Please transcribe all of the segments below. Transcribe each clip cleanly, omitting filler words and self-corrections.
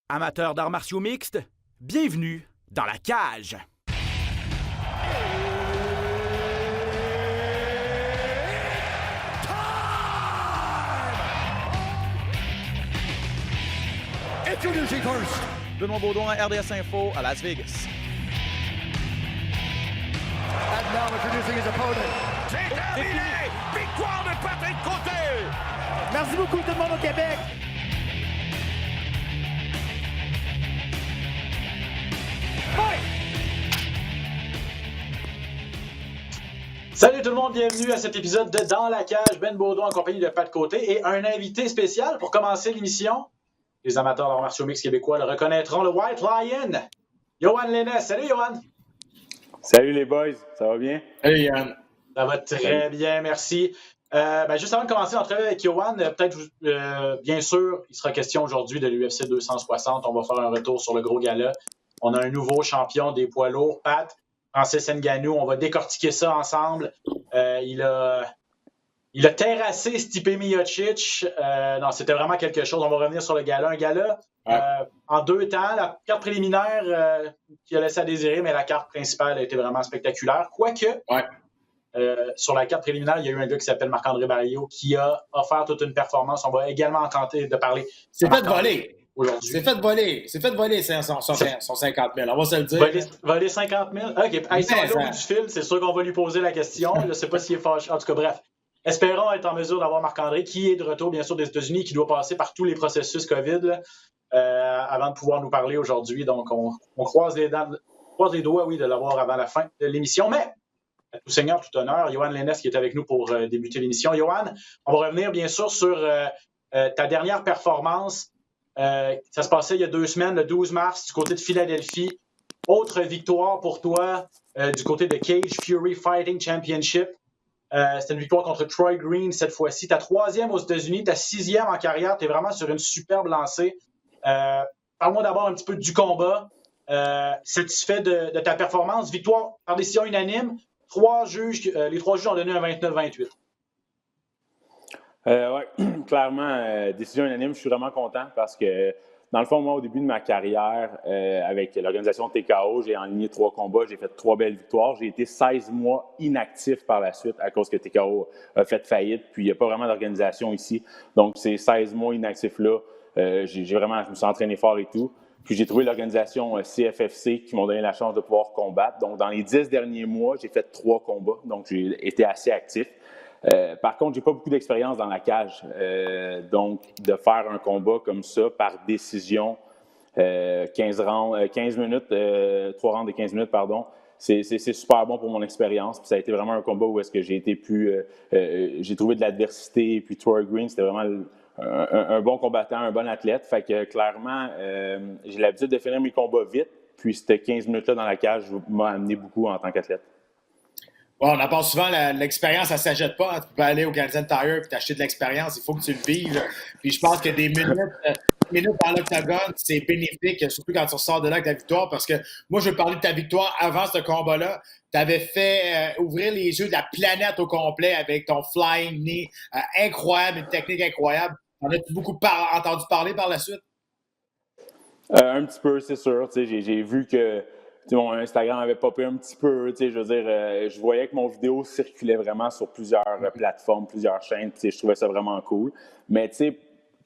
Amateurs d'arts martiaux mixtes, bienvenue dans la cage. Introducing first, Benoît Baudouin, RDS Info à Las Vegas. and now introducing his opponent. C'est terminé! Victoire de Patrick Côté! Merci beaucoup tout le monde au Québec. Salut tout le monde, bienvenue à cet épisode de Dans la cage, Ben Baudouin en compagnie de Pat Côté et un invité spécial pour commencer l'émission. Les amateurs d'arts martiaux mixtes québécois le reconnaîtront, le White Lion, Yohan Lennes. Salut Yohan! Salut les boys, ça va bien? Hey Yann. Ça va très bien, merci. Juste avant de commencer l'entrevue avec Yohan, peut-être, bien sûr, il sera question aujourd'hui de l'UFC 260. On va faire un retour sur le gros gala. On a un nouveau champion des poids lourds, Pat, Francis Ngannou. On va décortiquer ça ensemble. Il a terrassé Stipe Miocic. Non, c'était vraiment quelque chose. On va revenir sur le gala. Un gala en 2 temps. La carte préliminaire qui a laissé à désirer, mais la carte principale a été vraiment spectaculaire. Quoique, sur la carte préliminaire, il y a eu un gars qui s'appelle Marc-André Barriault qui a offert toute une performance. On va également tenter de parler. C'est fait voler. Aujourd'hui. C'est fait voler son 50 000. On va se le dire. Voler 50 000? OK. Hey, si on est au bout du fil, c'est sûr qu'on va lui poser la question. Je ne sais pas s'il est fâché. En tout cas, bref. Espérons être en mesure d'avoir Marc-André, qui est de retour, bien sûr, des États-Unis, qui doit passer par tous les processus COVID là, avant de pouvoir nous parler aujourd'hui. Donc, on croise les doigts, oui, de l'avoir avant la fin de l'émission. Mais, à tout seigneur, tout honneur, Yohan Lennes qui est avec nous pour débuter l'émission. Yohan, on va revenir, bien sûr, sur ta dernière performance. Ça se passait il y a 2 semaines, le 12 mars, du côté de Philadelphie. Autre victoire pour toi du côté de Cage Fury Fighting Championship. C'était une victoire contre Troy Green cette fois-ci. Ta 3e aux États-Unis, ta 6e en carrière. Tu es vraiment sur une superbe lancée. Parle-moi d'abord un petit peu du combat. Satisfait de ta performance. Victoire par décision unanime. Les 3 juges ont donné un 29-28. Oui, clairement, décision unanime, je suis vraiment content parce que, dans le fond, moi, au début de ma carrière, avec l'organisation TKO, j'ai enligné 3 combats, j'ai fait 3 belles victoires. J'ai été 16 mois inactif par la suite à cause que TKO a fait faillite, puis il n'y a pas vraiment d'organisation ici. Donc, ces 16 mois inactifs-là, je me suis entraîné fort et tout. Puis j'ai trouvé l'organisation CFFC qui m'ont donné la chance de pouvoir combattre. Donc, dans les 10 derniers mois, j'ai fait 3 combats, donc j'ai été assez actif. Par contre, j'ai pas beaucoup d'expérience dans la cage. Donc, de faire un combat comme ça par décision, 15 minutes, 3 rounds de 15 minutes, pardon, c'est super bon pour mon expérience. Puis ça a été vraiment un combat où est-ce que j'ai été j'ai trouvé de l'adversité. Puis Troy Green, c'était vraiment un bon combattant, un bon athlète. Fait que clairement, j'ai l'habitude de finir mes combats vite. Puis ces 15 minutes-là dans la cage m'a amené beaucoup en tant qu'athlète. Bon, on en parle souvent, l'expérience, ça ne s'achète pas. Tu peux aller au Canadian Tire et t'acheter de l'expérience. Il faut que tu le vives. Puis je pense que des minutes dans l'octogone, c'est bénéfique, surtout quand tu ressors de là avec ta victoire. Parce que moi, je veux parler de ta victoire avant ce combat-là. Tu avais fait ouvrir les yeux de la planète au complet avec ton flying knee incroyable, une technique incroyable. En as-tu beaucoup entendu parler par la suite? Un petit peu, c'est sûr. J'ai vu que mon Instagram avait popé un petit peu. Je veux dire, je voyais que mon vidéo circulait vraiment sur plusieurs plateformes, plusieurs chaînes. Je trouvais ça vraiment cool. Mais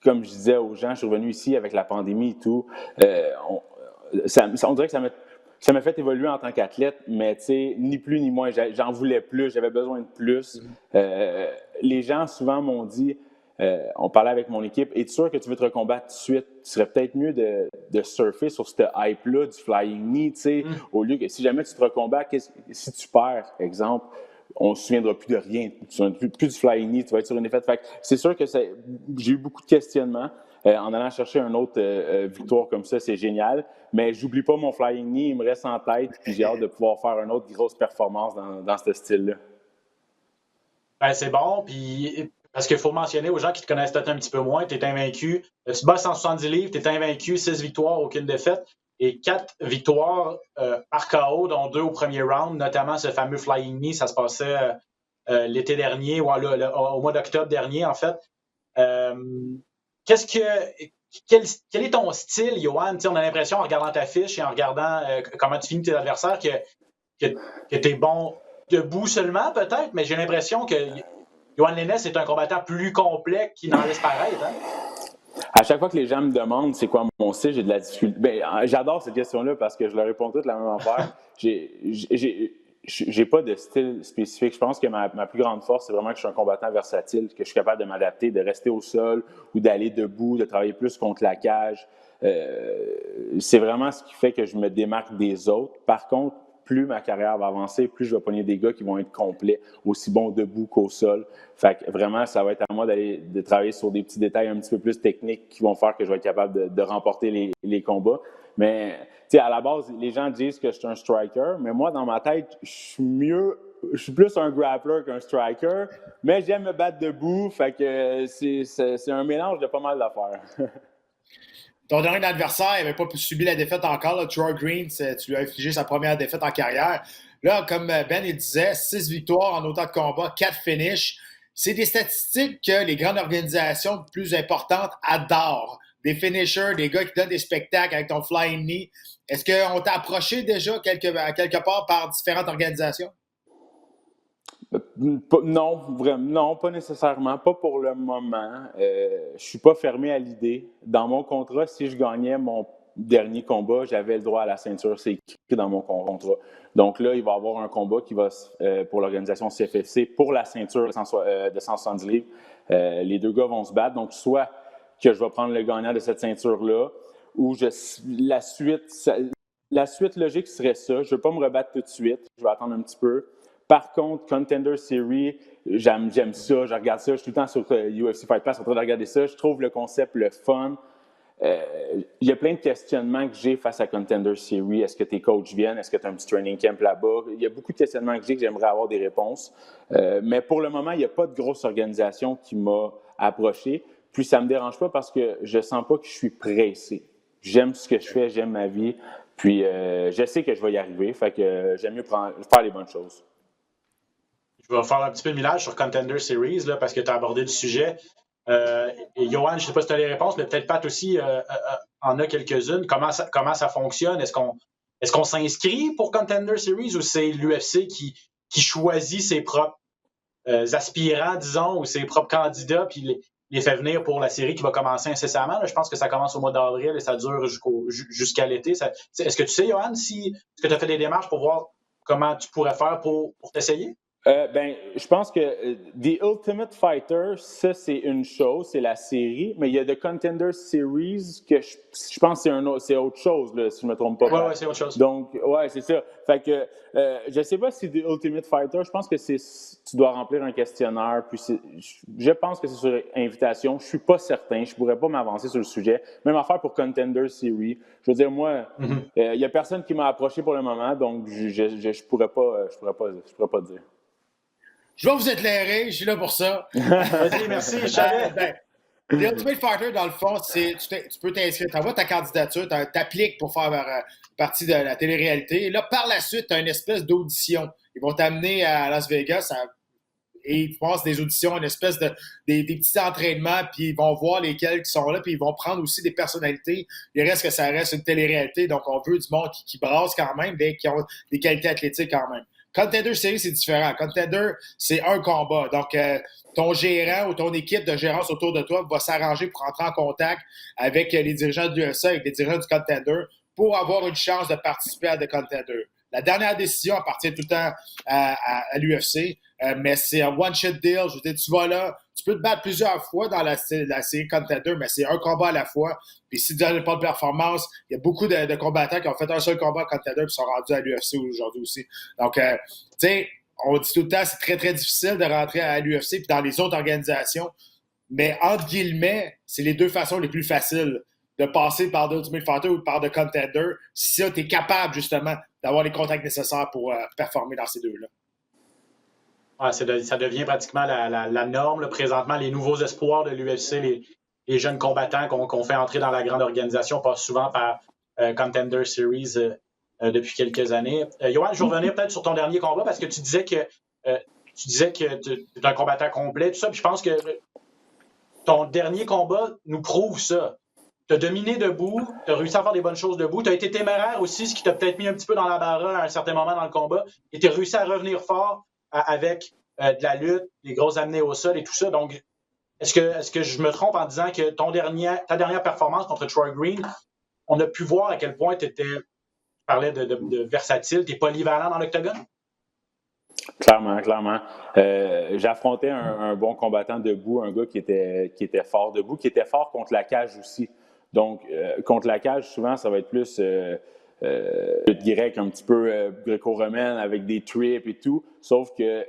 comme je disais aux gens, je suis revenu ici avec la pandémie et tout. On dirait que ça m'a fait évoluer en tant qu'athlète, mais ni plus ni moins. J'en voulais plus, j'avais besoin de plus. Les gens souvent m'ont dit, on parlait avec mon équipe, es-tu sûr que tu veux te recombattre tout de suite? Tu serait peut-être mieux de surfer sur cette hype-là du flying knee, au lieu que si jamais tu te recombats, si tu perds, exemple, on ne se souviendra plus de rien. Tu ne te souviendras plus du flying knee, tu vas être sur une défaite. Fait que c'est sûr que j'ai eu beaucoup de questionnements. En allant chercher une autre victoire comme ça, c'est génial. Mais j'oublie pas mon flying knee, il me reste en tête, puis j'ai hâte de pouvoir faire une autre grosse performance dans ce style-là. Ben, c'est bon, puis parce qu'il faut mentionner aux gens qui te connaissent peut-être un petit peu moins, tu es invaincu. Tu te bats 170 livres, tu es invaincu, 6 victoires, aucune défaite, et 4 victoires par KO, dont 2 au premier round, notamment ce fameux flying knee, ça se passait l'été dernier, ou au mois d'octobre dernier, en fait. quel est ton style, Yoann? On a l'impression, en regardant ta fiche et en regardant comment tu finis tes adversaires, que tu es bon debout seulement, peut-être, mais j'ai l'impression que Yoann Lennes est un combattant plus complet qu'il n'en laisse paraître. Hein? À chaque fois que les gens me demandent c'est quoi mon style, j'ai de la difficulté. J'adore cette question-là parce que je leur réponds toute la même affaire. J'ai pas de style spécifique. Je pense que ma plus grande force, c'est vraiment que je suis un combattant versatile, que je suis capable de m'adapter, de rester au sol ou d'aller debout, de travailler plus contre la cage. C'est vraiment ce qui fait que je me démarque des autres. Par contre, plus ma carrière va avancer, plus je vais pogner des gars qui vont être complets, aussi bons debout qu'au sol. Fait que vraiment, ça va être à moi de travailler sur des petits détails un petit peu plus techniques qui vont faire que je vais être capable de remporter les combats. Mais, tu sais, à la base, les gens disent que je suis un striker, mais moi, dans ma tête, je suis plus un grappler qu'un striker, mais j'aime me battre debout, fait que c'est un mélange de pas mal d'affaires. Ton dernier adversaire n'avait pas subi la défaite encore. Là, Troy Green, tu lui as infligé sa première défaite en carrière. Là, comme Ben il disait, 6 victoires en autant de combats, 4 finishes. C'est des statistiques que les grandes organisations plus importantes adorent. Des finishers, des gars qui donnent des spectacles avec ton flying knee. Est-ce qu'on t'a approché déjà quelque part par différentes organisations? Non, pas nécessairement, pas pour le moment. Je suis pas fermé à l'idée. Dans mon contrat, si je gagnais mon dernier combat, j'avais le droit à la ceinture. C'est écrit dans mon contrat. Donc là, il va y avoir un combat qui va pour l'organisation CFFC pour la ceinture de 170 livres. Les deux gars vont se battre. Donc, soit que je vais prendre le gagnant de cette ceinture-là, ou la suite logique serait ça. Je ne veux pas me rebattre tout de suite. Je vais attendre un petit peu. Par contre, Contender Series, j'aime ça, je regarde ça. Je suis tout le temps sur UFC Fight Pass en train de regarder ça. Je trouve le concept le fun. Il y a plein de questionnements que j'ai face à Contender Series. Est-ce que tes coachs viennent? Est-ce que tu as un petit training camp là-bas? Il y a beaucoup de questionnements que j'ai que j'aimerais avoir des réponses. Mais pour le moment, il n'y a pas de grosse organisation qui m'a approché. Puis ça ne me dérange pas parce que je ne sens pas que je suis pressé. J'aime ce que je fais, j'aime ma vie. Puis je sais que je vais y arriver. Fait que j'aime mieux faire les bonnes choses. Je vais faire un petit peu de millage sur Contender Series là, parce que tu as abordé le sujet. Et Yoann, je ne sais pas si tu as les réponses, mais peut-être Pat aussi en a quelques-unes. Comment ça fonctionne? Est-ce qu'on s'inscrit pour Contender Series ou c'est l'UFC qui choisit ses propres aspirants, disons, ou ses propres candidats, puis les fait venir pour la série qui va commencer incessamment? Là, je pense que ça commence au mois d'avril et ça dure jusqu'à l'été. Est-ce que tu sais, Yoann, est-ce que tu as fait des démarches pour voir comment tu pourrais faire pour t'essayer? Je pense que The Ultimate Fighter, ça, c'est une chose, c'est la série, mais il y a The Contender Series que je pense que c'est autre chose, là, si je ne me trompe pas. Oui, c'est autre chose. Donc, ouais, c'est ça. Fait que, je ne sais pas si The Ultimate Fighter, je pense que tu dois remplir un questionnaire, puis je pense que c'est sur invitation. Je ne suis pas certain, je ne pourrais pas m'avancer sur le sujet. Même affaire pour Contender Series. Je veux dire, moi, il n'y a personne qui m'a approché pour le moment, donc je ne pourrais pas dire. Je vais vous éclairer, je suis là pour ça. Vas-y, merci, je savais. The Ultimate Fighter, dans le fond, tu peux t'inscrire, tu envoies ta candidature, tu appliques pour faire partie de la télé-réalité. Et là, par la suite, tu as une espèce d'audition. Ils vont t'amener à Las Vegas et ils passent des auditions, une espèce des petits entraînements, puis ils vont voir lesquels qui sont là, puis ils vont prendre aussi des personnalités. Il reste que ça reste une télé-réalité, donc on veut du monde qui brasse quand même, mais qui ont des qualités athlétiques quand même. Contender Series, c'est différent. Contender, c'est un combat. Donc, ton gérant ou ton équipe de gérance autour de toi va s'arranger pour entrer en contact avec les dirigeants de l'UFC, avec les dirigeants du Contender, pour avoir une chance de participer à The Contender. La dernière décision appartient tout le temps à l'UFC, mais c'est un one-shot deal. Je veux dire, tu vas là, tu peux te battre plusieurs fois dans la série Contender, mais c'est un combat à la fois. Puis si tu n'as pas de performance, il y a beaucoup de combattants qui ont fait un seul combat Contender et qui sont rendus à l'UFC aujourd'hui aussi. Donc, tu sais, on dit tout le temps, c'est très, très difficile de rentrer à l'UFC puis dans les autres organisations, mais entre guillemets, c'est les deux façons les plus faciles de passer par The Ultimate Fighter ou par The Contender si tu es capable, justement, d'avoir les contacts nécessaires pour performer dans ces deux-là. Ouais, ça devient pratiquement la norme. Là. Présentement, les nouveaux espoirs de l'UFC, les jeunes combattants qu'on fait entrer dans la grande organisation passent souvent par Contender Series depuis quelques années. Yoann, je vais revenir peut-être sur ton dernier combat parce que tu disais que tu es un combattant complet, tout ça. Puis je pense que ton dernier combat nous prouve ça. Tu as dominé debout, tu as réussi à faire des bonnes choses debout, tu as été téméraire aussi, ce qui t'a peut-être mis un petit peu dans l'embarras à un certain moment dans le combat, et tu as réussi à revenir fort avec de la lutte, des grosses amenées au sol et tout ça. Donc, est-ce que je me trompe en disant que ta dernière performance contre Troy Green, on a pu voir à quel point tu parlais de versatile, tu es polyvalent dans l'octogone? Clairement. J'affrontais un bon combattant debout, un gars qui était fort debout, qui était fort contre la cage aussi. Donc, contre la cage, souvent, ça va être plus lutte grecque, un petit peu gréco-romaine avec des trips et tout. Sauf que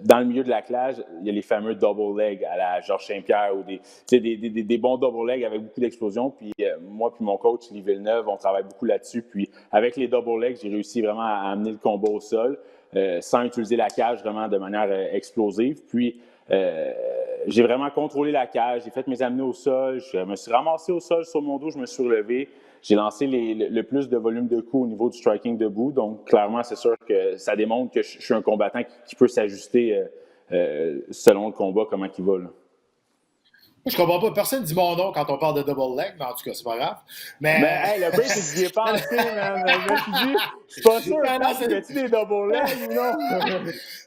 dans le milieu de la cage, il y a les fameux double leg à la Georges Saint-Pierre ou des bons double leg avec beaucoup d'explosions. Puis moi puis mon coach, Lee Villeneuve, on travaille beaucoup là-dessus. Puis avec les double legs, j'ai réussi vraiment à amener le combat au sol sans utiliser la cage vraiment de manière explosive. Puis j'ai vraiment contrôlé la cage, j'ai fait mes amenées au sol, je me suis ramassé au sol sur mon dos, je me suis relevé. J'ai lancé le plus de volume de coups au niveau du striking debout. Donc, clairement, c'est sûr que ça démontre que je suis un combattant qui peut s'ajuster selon le combat, comment il va. Là. Je comprends pas. Personne dit mon nom quand on parle de double leg, mais en tout cas, c'est pas grave. Mais hey, le pire, c'est que j'y ai pensé, man. Je me suis dit, je suis pas sûr, fais-tu des double legs ou non?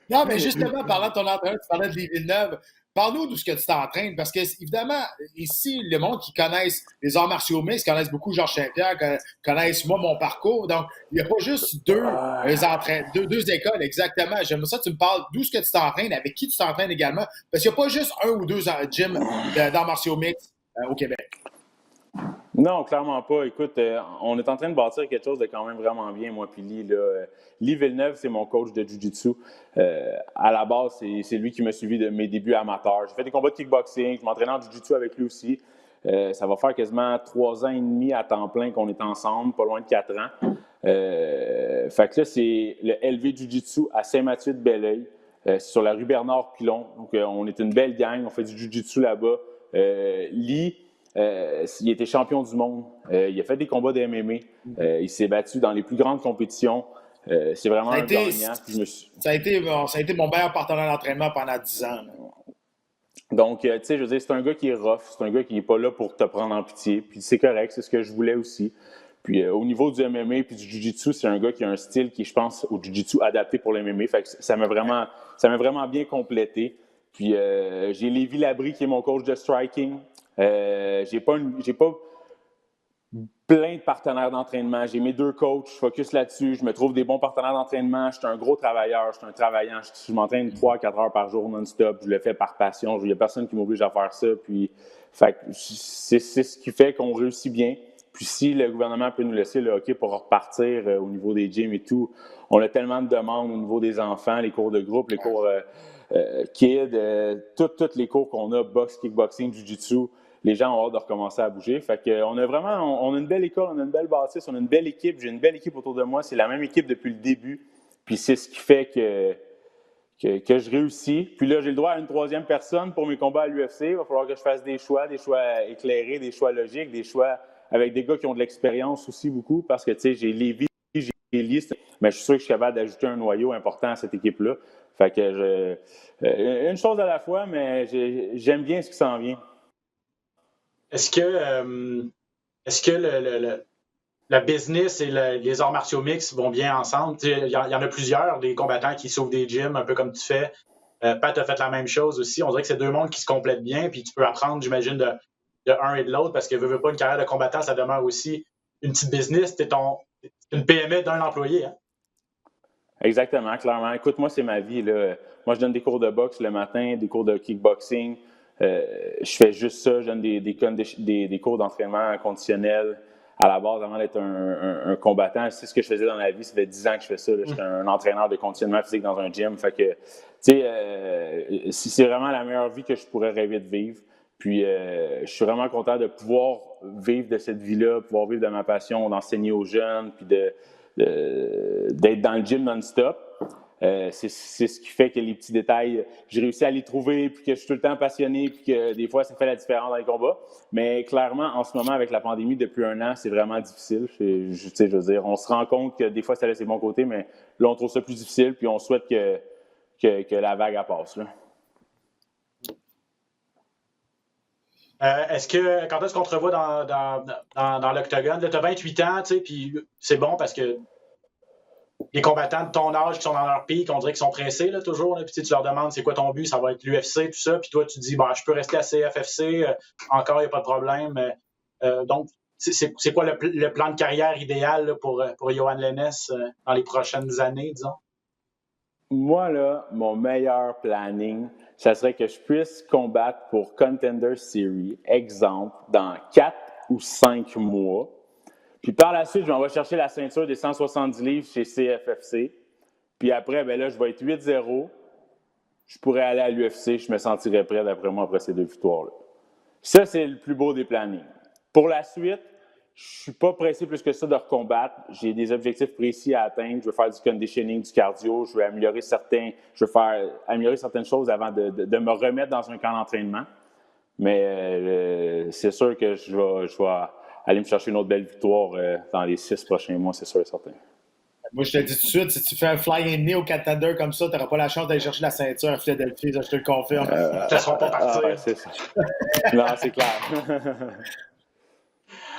Non, mais justement, parlant de ton entraîneur, tu parlais de Lee Villeneuve. Parle-nous de ce que tu t'entraînes, parce que, évidemment, ici, le monde qui connaissent les arts martiaux mixtes, connaissent beaucoup Georges Saint-Pierre, connaissent moi, mon parcours. Donc, il n'y a pas juste deux écoles, exactement. J'aimerais ça que tu me parles d'où est-ce que tu t'entraînes, avec qui tu t'entraînes également, parce qu'il n'y a pas juste un ou deux gyms d'arts martiaux mixtes au Québec. Non, clairement pas. Écoute, on est en train de bâtir quelque chose de quand même vraiment bien, moi puis Lee. Lee Villeneuve, c'est mon coach de Jiu-Jitsu. À la base, c'est lui qui m'a suivi de mes débuts amateurs. J'ai fait des combats de kickboxing, je m'entraînais en Jiu-Jitsu avec lui aussi. Ça va faire quasiment 3 ans et demi à temps plein qu'on est ensemble, pas loin de 4 ans. Fait que là, c'est le LV Jiu-Jitsu à Saint-Mathieu-de-Belleuil. C'est sur la rue Bernard-Pilon. Donc, on est une belle gang, on fait du Jiu-Jitsu là-bas. Lee, il était champion du monde. Il a fait des combats de MMA. Il s'est battu dans les plus grandes compétitions. C'est vraiment un gagnant. Ça a été mon meilleur partenaire d'entraînement pendant 10 ans. Là. Donc, tu sais, je veux dire, c'est un gars qui est rough. C'est un gars qui n'est pas là pour te prendre en pitié. Puis c'est correct, c'est ce que je voulais aussi. Puis au niveau du MMA et du Jiu-Jitsu, c'est un gars qui a un style qui, je pense, au Jiu-Jitsu adapté pour le MMA. Fait que ça m'a vraiment bien complété. Puis j'ai Lévi Labrie qui est mon coach de striking. J'ai pas plein de partenaires d'entraînement. J'ai mes 2 coachs, je focus là-dessus. Je me trouve des bons partenaires d'entraînement. Je suis un gros travailleur, je suis un travaillant. Je m'entraîne 3-4 heures par jour non-stop. Je le fais par passion. Il n'y a personne qui m'oblige à faire ça. Puis, fait, c'est ce qui fait qu'on réussit bien. Puis si le gouvernement peut nous laisser le hockey pour repartir au niveau des gyms et tout, on a tellement de demandes au niveau des enfants, les cours de groupe, les cours kids, tous les cours qu'on a, boxe, kickboxing, jiu-jitsu. Les gens ont hâte de recommencer à bouger. Fait que on a une belle école, on a une belle bâtisse, on a une belle équipe. J'ai une belle équipe autour de moi. C'est la même équipe depuis le début. Puis c'est ce qui fait que je réussis. Puis là, j'ai le droit à une 3e personne pour mes combats à l'UFC. Il va falloir que je fasse des choix éclairés, des choix logiques, des choix avec des gars qui ont de l'expérience aussi beaucoup. Parce que, tu sais, j'ai Lévi, j'ai Lee, mais je suis sûr que je suis capable d'ajouter un noyau important à cette équipe-là. Fait que une chose à la fois, mais j'aime bien ce qui s'en vient. Est-ce que la business et les arts martiaux mixtes vont bien ensemble? Il y en a plusieurs, des combattants qui s'ouvrent des gyms, un peu comme tu fais. Pat a fait la même chose aussi. On dirait que c'est 2 mondes qui se complètent bien, puis tu peux apprendre, j'imagine, de un et de l'autre, parce que veux pas une carrière de combattant, ça demeure aussi une petite business. C'est une PME d'un employé. Hein? Exactement, clairement. Écoute, moi, c'est ma vie. Là. Moi, je donne des cours de boxe le matin, des cours de kickboxing. Je fais juste ça. Je donne des cours d'entraînement conditionnel à la base avant d'être un combattant. C'est ce que je faisais dans la vie. Ça fait 10 ans que je fais ça. J'étais un entraîneur de conditionnement physique dans un gym. Fait que, tu sais, c'est vraiment la meilleure vie que je pourrais rêver de vivre. Puis, je suis vraiment content de pouvoir vivre de cette vie-là, pouvoir vivre de ma passion, d'enseigner aux jeunes, puis d'être dans le gym non-stop. C'est ce qui fait que les petits détails, j'ai réussi à les trouver, puis que je suis tout le temps passionné, puis que des fois, ça fait la différence dans les combats. Mais clairement, en ce moment, avec la pandémie, depuis 1 an, c'est vraiment difficile. Je veux dire, on se rend compte que des fois, ça laisse ses bons côtés, mais là, on trouve ça plus difficile, puis on souhaite que la vague passe. Là. Quand est-ce qu'on te revoit dans l'octogone? Là, tu as 28 ans, tu sais, puis c'est bon parce que les combattants de ton âge qui sont dans leur pic, on dirait qu'ils sont pressés là, toujours. Là, puis tu leur demandes c'est quoi ton but, ça va être l'UFC, tout ça. Puis toi, tu dis je peux rester à CFFC, encore, il n'y a pas de problème. Donc, c'est quoi le plan de carrière idéal là, pour Yohan Lennes dans les prochaines années, disons? Moi, là, mon meilleur planning, ça serait que je puisse combattre pour Contender Series, exemple, dans 4 ou 5 mois. Puis par la suite, je m'en vais chercher la ceinture des 170 livres chez CFFC. Puis après, ben là, je vais être 8-0. Je pourrais aller à l'UFC, je me sentirais prêt, d'après moi, après ces 2 victoires-là. Ça, c'est le plus beau des plannings. Pour la suite, je ne suis pas pressé plus que ça de recombattre. J'ai des objectifs précis à atteindre. Je veux faire du conditioning, du cardio. Je veux améliorer certaines choses avant de me remettre dans un camp d'entraînement. Mais c'est sûr que je vais aller me chercher une autre belle victoire dans les 6 prochains mois, c'est sûr et certain. Moi, je te dis tout de suite, si tu fais un flying knee au contender comme ça, tu n'auras pas la chance d'aller chercher la ceinture à Philadelphie, je te le confirme. Ils ne laisseront pas partir. C'est ça. Non, c'est clair.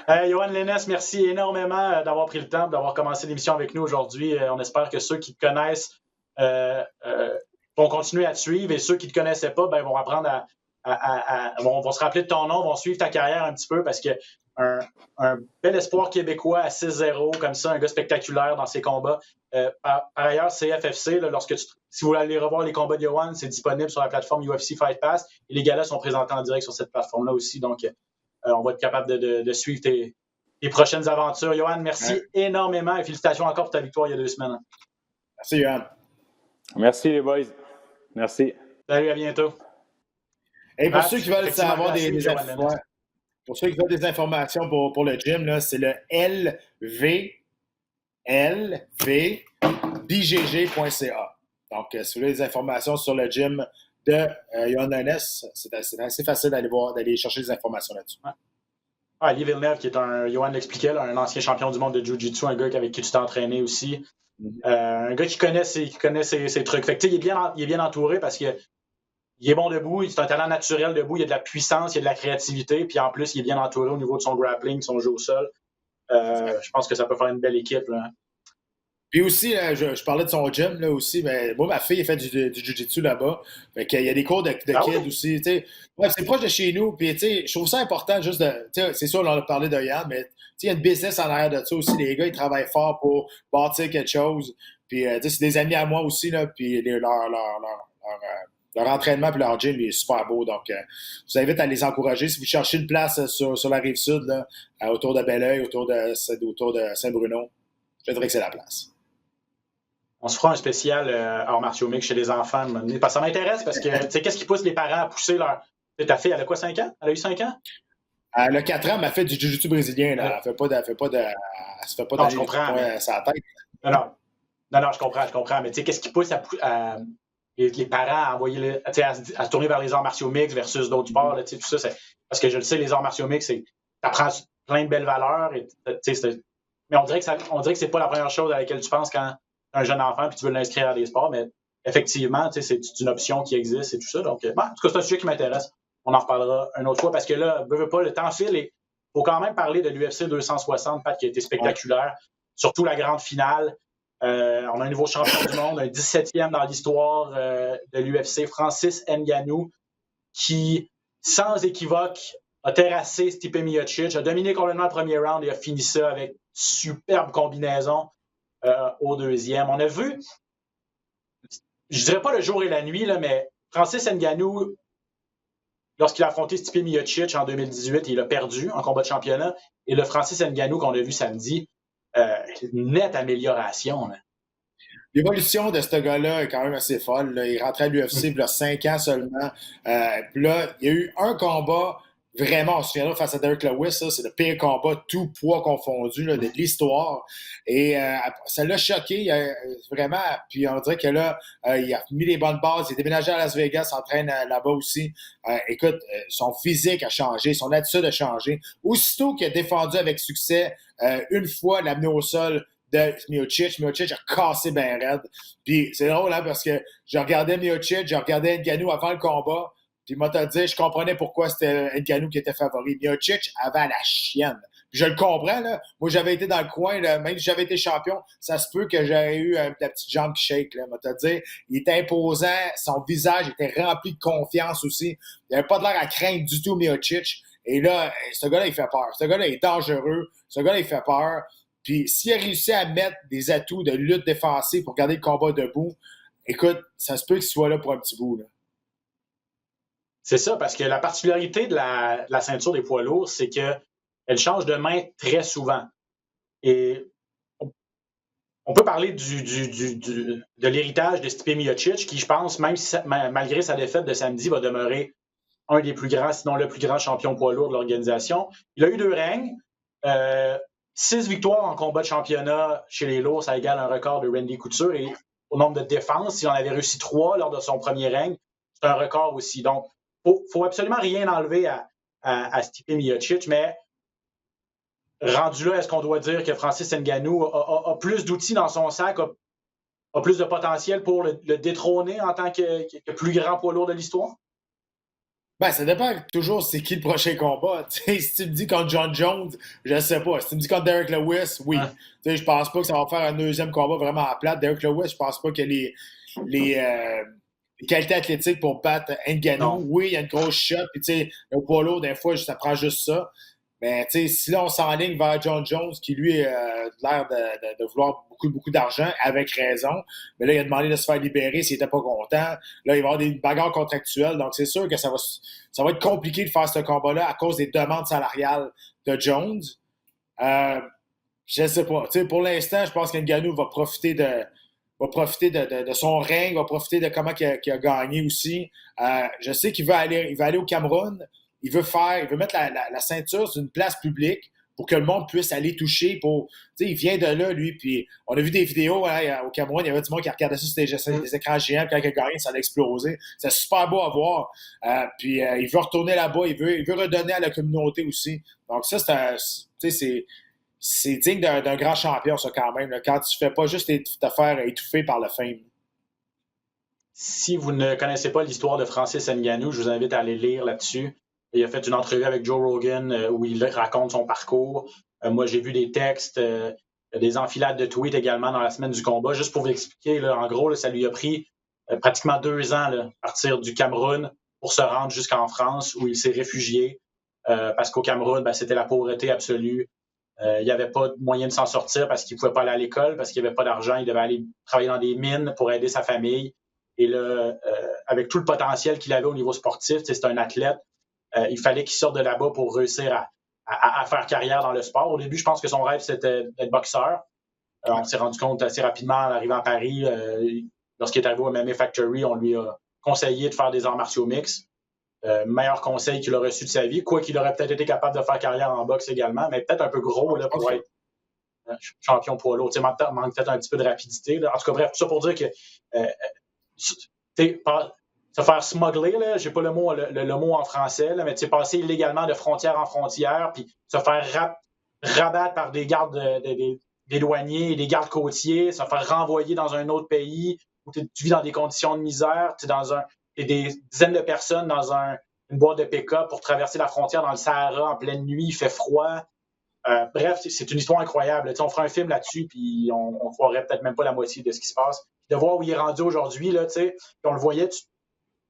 Yohan Lennes, merci énormément d'avoir pris le temps, d'avoir commencé l'émission avec nous aujourd'hui. On espère que ceux qui te connaissent vont continuer à te suivre et ceux qui ne te connaissaient pas vont apprendre vont se rappeler de ton nom, vont suivre ta carrière un petit peu parce que un bel espoir québécois à 6-0, comme ça, un gars spectaculaire dans ses combats. Par ailleurs, CFFC, là, si vous voulez aller revoir les combats de Yohan, c'est disponible sur la plateforme UFC Fight Pass et les galas sont présentés en direct sur cette plateforme-là aussi. Donc, on va être capable de suivre tes prochaines aventures. Yohan, merci énormément et félicitations encore pour ta victoire il y a 2 semaines. Merci, Yohan. Merci, les boys. Merci. Salut, à bientôt. Et pour ceux qui veulent savoir pour ceux qui veulent des informations pour le gym, là, c'est le lvbgg.ca. Donc, si vous voulez des informations sur le gym de Yohan Lennes, c'est assez facile d'aller chercher des informations là-dessus. Ouais. Lee Villeneuve, qui est Yohan l'expliquait, un ancien champion du monde de Jiu-Jitsu, un gars avec qui tu t'es entraîné aussi. Un gars qui connaît ses trucs. Fait que, il est bien entouré parce que il est bon debout, c'est un talent naturel debout, il y a de la puissance, il y a de la créativité, puis en plus, il est bien entouré au niveau de son grappling, son jeu au sol. Je pense que ça peut faire une belle équipe. Là. Puis aussi, je parlais de son gym, là aussi, mais moi, ma fille, elle fait du jiu-jitsu là-bas. Fait qu'il y a des cours de kids aussi, tu sais. Ouais, c'est proche de chez nous, puis tu sais, je trouve ça important juste de, tu sais, c'est sûr, on en a parlé de Yann, mais tu sais, il y a une business en arrière de ça aussi. Les gars, ils travaillent fort pour bâtir quelque chose. Puis, tu sais, c'est des amis à moi aussi, là, puis leur entraînement et leur gym est super beau. Donc, je vous invite à les encourager. Si vous cherchez une place sur la Rive-Sud, là, autour de Belleuil, autour de Saint-Bruno, je dirais que c'est la place. On se fera un spécial arts martiaux mix chez les enfants. Parce que ça m'intéresse parce que, tu sais, qu'est-ce qui pousse les parents à pousser leur... Ta fille, elle a quoi, 5 ans? Elle a eu 5 ans? Elle a 4 ans, mais elle fait du jiu-jitsu brésilien. Là. Elle se fait pas je comprends. sa tête. Non, je comprends. Mais tu sais, qu'est-ce qui pousse les parents à envoyer à se tourner vers les arts martiaux mix versus d'autres sports, là, tout ça, parce que je le sais, les arts martiaux mix, t'apprends plein de belles valeurs. Mais on dirait que c'est pas la première chose à laquelle tu penses quand tu as un jeune enfant et tu veux l'inscrire à des sports, mais effectivement, c'est une option qui existe et tout ça. Donc, en tout cas, c'est un sujet qui m'intéresse. On en reparlera une autre fois parce que là, le temps file et il faut quand même parler de l'UFC 260, Pat, qui a été spectaculaire, surtout la grande finale. On a un nouveau champion du monde, un 17e dans l'histoire de l'UFC, Francis Ngannou, qui, sans équivoque, a terrassé Stipe Miocic, a dominé complètement le premier round et a fini ça avec superbe combinaison au deuxième. On a vu, je dirais pas le jour et la nuit, là, mais Francis Ngannou, lorsqu'il a affronté Stipe Miocic en 2018, il a perdu en combat de championnat. Et le Francis Ngannou qu'on a vu samedi, une nette amélioration. Là. L'évolution de ce gars-là est quand même assez folle. Là. Il rentrait à l'UFC il y a 5 ans seulement. Puis là, il y a eu un combat vraiment, on se souviendra face à Derek Lewis, ça, c'est le pire combat, tout poids confondu là, de l'histoire. Et ça l'a choqué vraiment. Puis on dirait que là, il a mis les bonnes bases, il est déménagé à Las Vegas, s'entraîne là-bas aussi. Écoute, son physique a changé, son attitude a changé. Aussitôt qu'il a défendu avec succès, une fois l'amené au sol de Miocic a cassé ben raide. Puis c'est drôle, hein, parce que je regardais Miocic, je regardais Ngannou avant le combat. Puis moi, te dire, je comprenais pourquoi c'était Ngannou qui était favori. Miocic avait la chienne. Puis je le comprends, là. Moi, j'avais été dans le coin, là. Même si j'avais été champion, ça se peut que j'aurais eu la petite jambe qui shake, là. Moi, te dire, il était imposant, son visage était rempli de confiance aussi. Il avait pas de l'air à craindre du tout Miocic. Et là, ce gars-là, il fait peur. Ce gars-là est dangereux. Ce gars-là, il fait peur. Puis s'il a réussi à mettre des atouts de lutte défensive pour garder le combat debout, écoute, ça se peut qu'il soit là pour un petit bout, là. C'est ça, parce que la particularité de la ceinture des poids lourds, c'est qu'elle change de main très souvent. Et on peut parler de l'héritage de Stipe Miocic, qui, je pense, même si malgré sa défaite de samedi, va demeurer un des plus grands, sinon le plus grand champion poids lourd de l'organisation. Il a eu 2 règnes. 6 victoires en combat de championnat chez les lourds, ça égale un record de Randy Couture. Et au nombre de défenses, il en avait réussi 3 lors de son premier règne. C'est un record aussi. Donc, faut absolument rien enlever à Stipe Miocic, mais rendu là, est-ce qu'on doit dire que Francis Ngannou a plus d'outils dans son sac, a plus de potentiel pour le détrôner en tant que plus grand poids lourd de l'histoire? Ben, ça dépend toujours c'est qui le prochain combat. T'sais, si tu me dis contre John Jones, je sais pas. Si tu me dis contre Derek Lewis, oui. Ah. Je pense pas que ça va faire un deuxième combat vraiment à plate. Derek Lewis, je pense pas qu'il y a les qualités athlétiques pour battre Ngannou. Non. Oui, il y a une grosse shot. Puis, tu sais, au poids lourd, des fois, ça prend juste ça. Mais, tu sais, si là, on s'enligne vers John Jones, qui, lui, a l'air de vouloir beaucoup d'argent, avec raison. Mais là, il a demandé de se faire libérer s'il n'était pas content. Là, il va y avoir des bagarres contractuelles. Donc, c'est sûr que ça va être compliqué de faire ce combat-là à cause des demandes salariales de Jones. Je ne sais pas. Tu sais, pour l'instant, je pense qu'Ngannou va profiter de son règne, va profiter de comment il a gagné aussi. Je sais qu'il veut aller au Cameroun. Il veut mettre la ceinture sur une place publique pour que le monde puisse aller toucher. Il vient de là, lui. Puis on a vu des vidéos au Cameroun. Il y avait du monde qui regardait ça sur des écrans géants. Quand il a gagné, ça a explosé. C'est super beau à voir. Puis il veut retourner là-bas. Il veut redonner à la communauté aussi. Donc ça, c'est digne d'un grand champion, ça, quand même. Là, quand tu fais pas juste te faire étouffer par le fame. Si vous ne connaissez pas l'histoire de Francis Ngannou, je vous invite à aller lire là-dessus. Il a fait une entrevue avec Joe Rogan où il raconte son parcours. Moi, j'ai vu des textes, des enfilades de tweets également dans la semaine du combat. Juste pour vous expliquer, là, en gros, là, ça lui a pris pratiquement 2 ans là, à partir du Cameroun pour se rendre jusqu'en France où il s'est réfugié parce qu'au Cameroun, c'était la pauvreté absolue. Il n'y avait pas de moyen de s'en sortir parce qu'il ne pouvait pas aller à l'école, parce qu'il n'y avait pas d'argent. Il devait aller travailler dans des mines pour aider sa famille. Et là, avec tout le potentiel qu'il avait au niveau sportif, c'est un athlète. Il fallait qu'il sorte de là-bas pour réussir à faire carrière dans le sport. Au début, je pense que son rêve, c'était d'être boxeur. On s'est rendu compte assez rapidement en arrivant à Paris. Lorsqu'il est arrivé au MMA Factory, on lui a conseillé de faire des arts martiaux mixtes. Meilleur conseil qu'il a reçu de sa vie. Quoi qu'il aurait peut-être été capable de faire carrière en boxe également, mais peut-être un peu gros là, pour être champion poids lourd. Il manque peut-être un petit peu de rapidité. Là. En tout cas, bref, tout ça pour dire que se faire smuggler, là, j'ai pas le mot en français, là, mais passer illégalement de frontière en frontière, puis se faire rabattre par des gardes, des douaniers et des gardes côtiers, se faire renvoyer dans un autre pays où tu vis dans des conditions de misère, et des dizaines de personnes dans une boîte de pick-up pour traverser la frontière dans le Sahara en pleine nuit, il fait froid. Bref, c'est une histoire incroyable. On ferait un film là-dessus, puis on croirait peut-être même pas la moitié de ce qui se passe. De voir où il est rendu aujourd'hui, là, on le voyait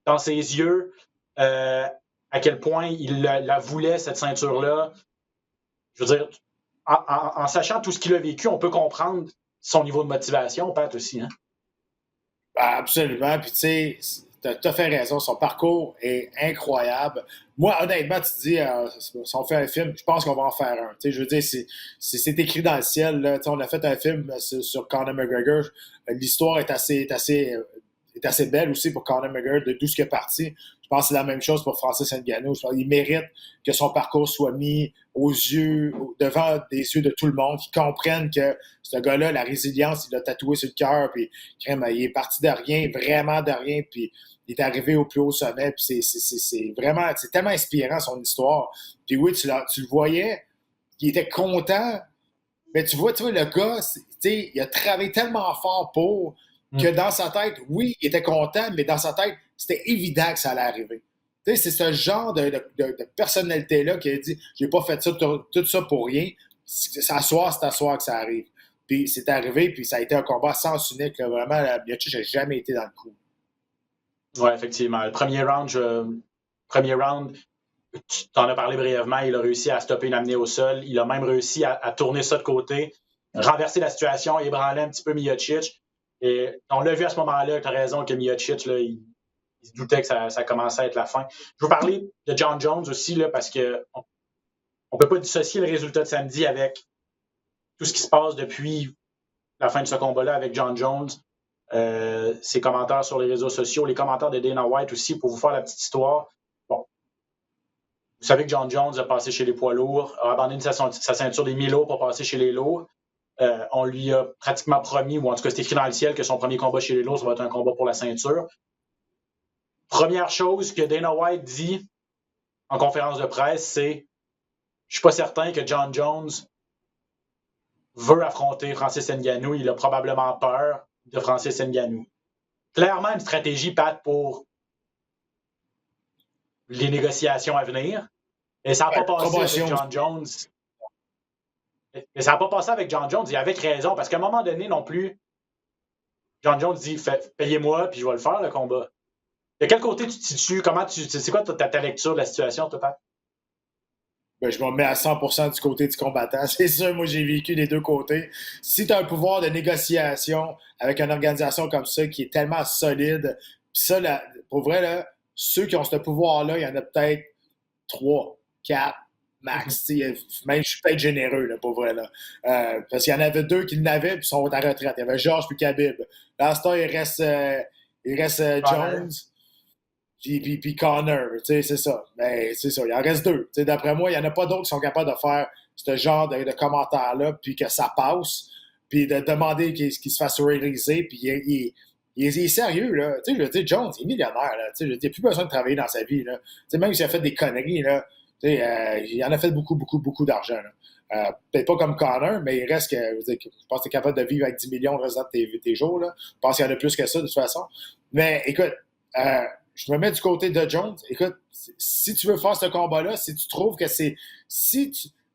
dans ses yeux, à quel point il la voulait, cette ceinture-là. Je veux dire, en sachant tout ce qu'il a vécu, on peut comprendre son niveau de motivation, Pat, aussi. Hein? Absolument. Puis, tu sais, tu as fait raison. Son parcours est incroyable. Moi, honnêtement, tu te dis, si on fait un film, je pense qu'on va en faire un. Tu sais, je veux dire, c'est écrit dans le ciel. Là. On a fait un film sur Conor McGregor. L'histoire est assez belle aussi pour Conor McGregor, de tout ce qui est parti. Je pense que c'est la même chose pour Francis Ngannou. Il mérite que son parcours soit mis devant des yeux de tout le monde, qui comprennent que ce gars-là, la résilience, il l'a tatoué sur le cœur, puis il est parti de rien, vraiment de rien, puis il est arrivé au plus haut sommet, puis c'est vraiment, c'est tellement inspirant, son histoire. Puis oui, tu le voyais, il était content, mais tu vois, le gars, il a travaillé tellement fort pour que dans sa tête, oui, il était content, mais dans sa tête, c'était évident que ça allait arriver. Tu sais, c'est ce genre de personnalité-là qui a dit « J'ai pas fait ça, tout ça pour rien. C'est à soir que ça arrive. » Puis c'est arrivé, puis ça a été un combat sans unique. Là. Vraiment, Miocic n'a jamais été dans le coup. Oui, effectivement. Le premier round, tu t'en as parlé brièvement, il a réussi à stopper une amenée au sol. Il a même réussi à tourner ça de côté, renverser la situation, ébranler un petit peu Miocic. Et on l'a vu à ce moment-là, tu as raison, que Miocic, là, il se doutait que ça commençait à être la fin. Je veux parler de Jon Jones aussi, là, parce qu'on ne peut pas dissocier le résultat de samedi avec tout ce qui se passe depuis la fin de ce combat-là avec Jon Jones. Ses commentaires sur les réseaux sociaux, les commentaires de Dana White aussi, pour vous faire la petite histoire. Bon. Vous savez que Jon Jones a passé chez les poids lourds, a abandonné sa ceinture des mi-lourds pour passer chez les lourds. On lui a pratiquement promis, ou en tout cas c'est écrit dans le ciel, que son premier combat chez les lourds, ça va être un combat pour la ceinture. Première chose que Dana White dit en conférence de presse, c'est « Je suis pas certain que Jon Jones veut affronter Francis Ngannou. Il a probablement peur de Francis Ngannou. » Clairement, une stratégie, Pat, pour les négociations à venir. Et ça n'a pas passé avec Jon Jones. Mais ça n'a pas passé avec Jon Jones, et avec raison, parce qu'à un moment donné non plus, Jon Jones dit « Payez-moi, puis je vais le faire, le combat. » De quel côté tu te situes? C'est quoi ta lecture de la situation, toi, Pat? Ben, je me mets à 100% du côté du combattant. C'est sûr, moi, j'ai vécu les deux côtés. Si tu as un pouvoir de négociation avec une organisation comme ça qui est tellement solide, puis ça, là, pour vrai, là, ceux qui ont ce pouvoir-là, il y en a peut-être 3, 4 max. Même, je suis peut-être généreux, là, pour vrai. Là. Parce qu'il y en avait 2 qui l'avaient puis sont à retraite. Il y avait Georges puis Khabib. Là, ce temps, il reste Jones. Puis Connor, c'est ça. Mais c'est ça, il en reste 2. T'sais, d'après moi, il n'y en a pas d'autres qui sont capables de faire ce genre de commentaires-là, puis que ça passe, puis de demander qu'il se fasse réaliser, puis il est sérieux, là. Je veux dire, Jones, il est millionnaire, là. Il n'a plus besoin de travailler dans sa vie, là. Même s'il a fait des conneries, là, il en a fait beaucoup, beaucoup, beaucoup d'argent, là. Peut-être pas comme Connor, mais il reste que, je pense que tu es capable de vivre avec 10 millions le restant de tes jours, là. Je pense qu'il y en a plus que ça, de toute façon. Mais écoute, je me mets du côté de Jones. Écoute, si tu veux faire ce combat-là, si tu trouves que c'est... Si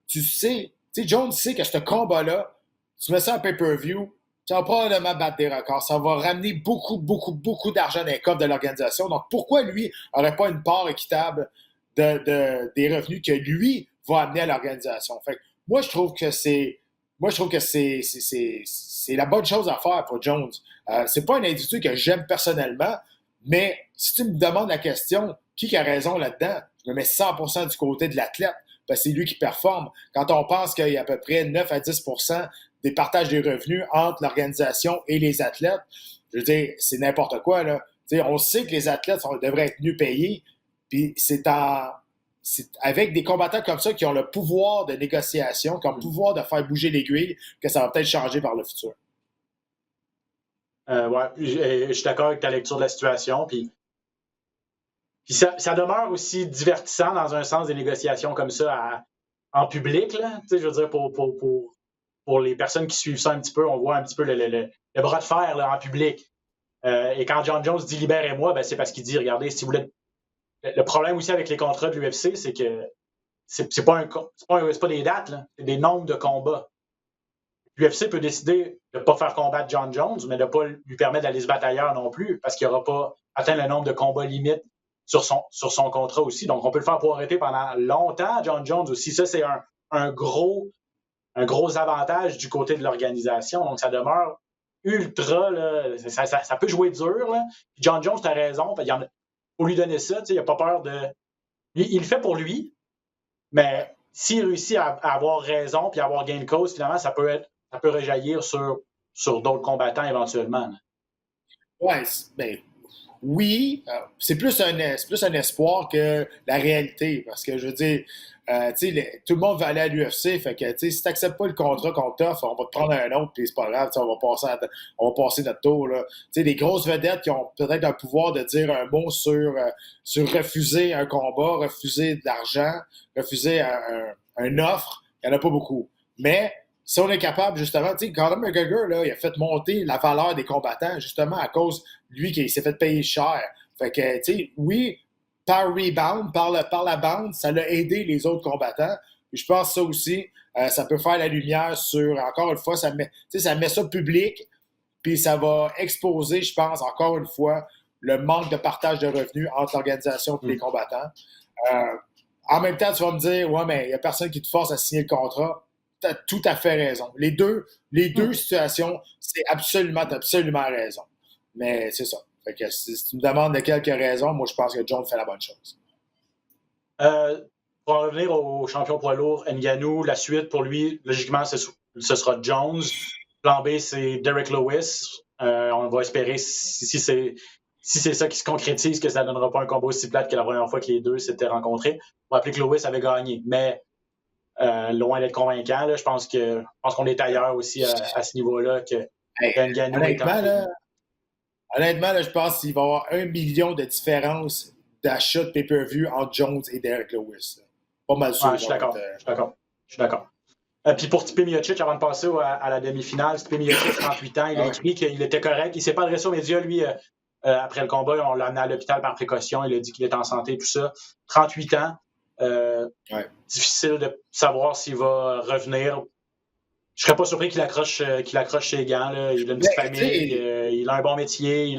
tu sais... Tu sais, Jones sait que ce combat-là, tu mets ça en pay-per-view, tu vas probablement battre des records. Ça va ramener beaucoup, beaucoup, beaucoup d'argent dans les coffres de l'organisation. Donc, pourquoi lui n'aurait pas une part équitable des revenus que lui va amener à l'organisation? Fait que moi, je trouve que c'est la bonne chose à faire pour Jones. C'est pas un individu que j'aime personnellement, mais si tu me demandes la question, qui a raison là-dedans? Je me mets 100% du côté de l'athlète, parce que c'est lui qui performe. Quand on pense qu'il y a à peu près 9 à 10% des partages des revenus entre l'organisation et les athlètes, je veux dire, c'est n'importe quoi, là. T'sais, on sait que les athlètes devraient être mieux payés, puis c'est avec des combattants comme ça qui ont le pouvoir de négociation, qui ont le pouvoir de faire bouger l'aiguille, que ça va peut-être changer par le futur. Ouais, je suis d'accord avec ta lecture de la situation. Puis ça demeure aussi divertissant dans un sens des négociations comme ça en public. Là. Je veux dire, pour les personnes qui suivent ça un petit peu, on voit un petit peu le bras de fer là, en public. Et quand Jon Jones dit « libérez-moi », ben, c'est parce qu'il dit « regardez, si vous voulez... » Le problème aussi avec les contrats de l'UFC, c'est que c'est pas des dates, là, c'est des nombres de combats. L'UFC peut décider de ne pas faire combattre Jon Jones, mais de ne pas lui permettre d'aller se battre ailleurs non plus, parce qu'il n'aura pas atteint le nombre de combats limite sur son contrat aussi. Donc, on peut le faire pour arrêter pendant longtemps, Jon Jones aussi. Ça, c'est un gros avantage du côté de l'organisation. Donc, ça demeure ultra... Là, ça peut jouer dur. Là. Jon Jones, tu as raison. Il faut lui donner ça. Il n'a pas peur de... Il le fait pour lui, mais s'il réussit à avoir raison puis à avoir gain de cause, finalement, ça peut rejaillir sur d'autres combattants éventuellement. Ouais, ben, oui, c'est plus un espoir que la réalité. Parce que, je veux dire, tout le monde va aller à l'UFC. Fait que, si tu n'acceptes pas le contrat qu'on t'offre, on va te prendre un autre, puis c'est pas grave, on va passer notre tour. Là. Les grosses vedettes qui ont peut-être un pouvoir de dire un mot sur refuser un combat, refuser de l'argent, refuser un offre, il n'y en a pas beaucoup. Mais si on est capable, justement, Conor McGregor, là, il a fait monter la valeur des combattants, justement, à cause de lui qui s'est fait payer cher. Fait que, oui, par rebound, par la bande, ça l'a aidé les autres combattants. Puis je pense que ça aussi, ça peut faire la lumière sur, encore une fois, ça met ça public, puis ça va exposer, je pense, encore une fois, le manque de partage de revenus entre l'organisation et les combattants. En même temps, tu vas me dire, ouais, mais il n'y a personne qui te force à signer le contrat. Tu as tout à fait raison. Les deux situations, c'est absolument raison. Mais c'est ça. Fait que si tu me demandes de quelques raisons, moi, je pense que Jones fait la bonne chose. Pour en revenir au champion poids lourd, Ngannou, la suite pour lui, logiquement, ce sera Jones. Plan B, c'est Derek Lewis. On va espérer, si c'est ça qui se concrétise, que ça ne donnera pas un combat aussi plate que la première fois que les deux s'étaient rencontrés. On va rappeler que Lewis avait gagné, mais loin d'être convaincant. Là, je pense qu'on est ailleurs aussi à ce niveau-là que Ngannou est honnêtement, là, je pense qu'il va y avoir 1 million de différence d'achat de pay-per-view entre Jones et Derek Lewis. Pas mal sûr. Je suis d'accord. Puis pour Stipe Miocic, avant de passer à la demi-finale, Stipe Miocic, 38 ans, il a écrit qu'il était correct. Il ne s'est pas adressé aux médias, lui, après le combat. On l'a amené à l'hôpital par précaution. Il a dit qu'il était en santé et tout ça. 38 ans. Difficile de savoir s'il va revenner. Je serais pas surpris qu'il accroche ses gants. Là. Il a une petite famille, il a un bon métier.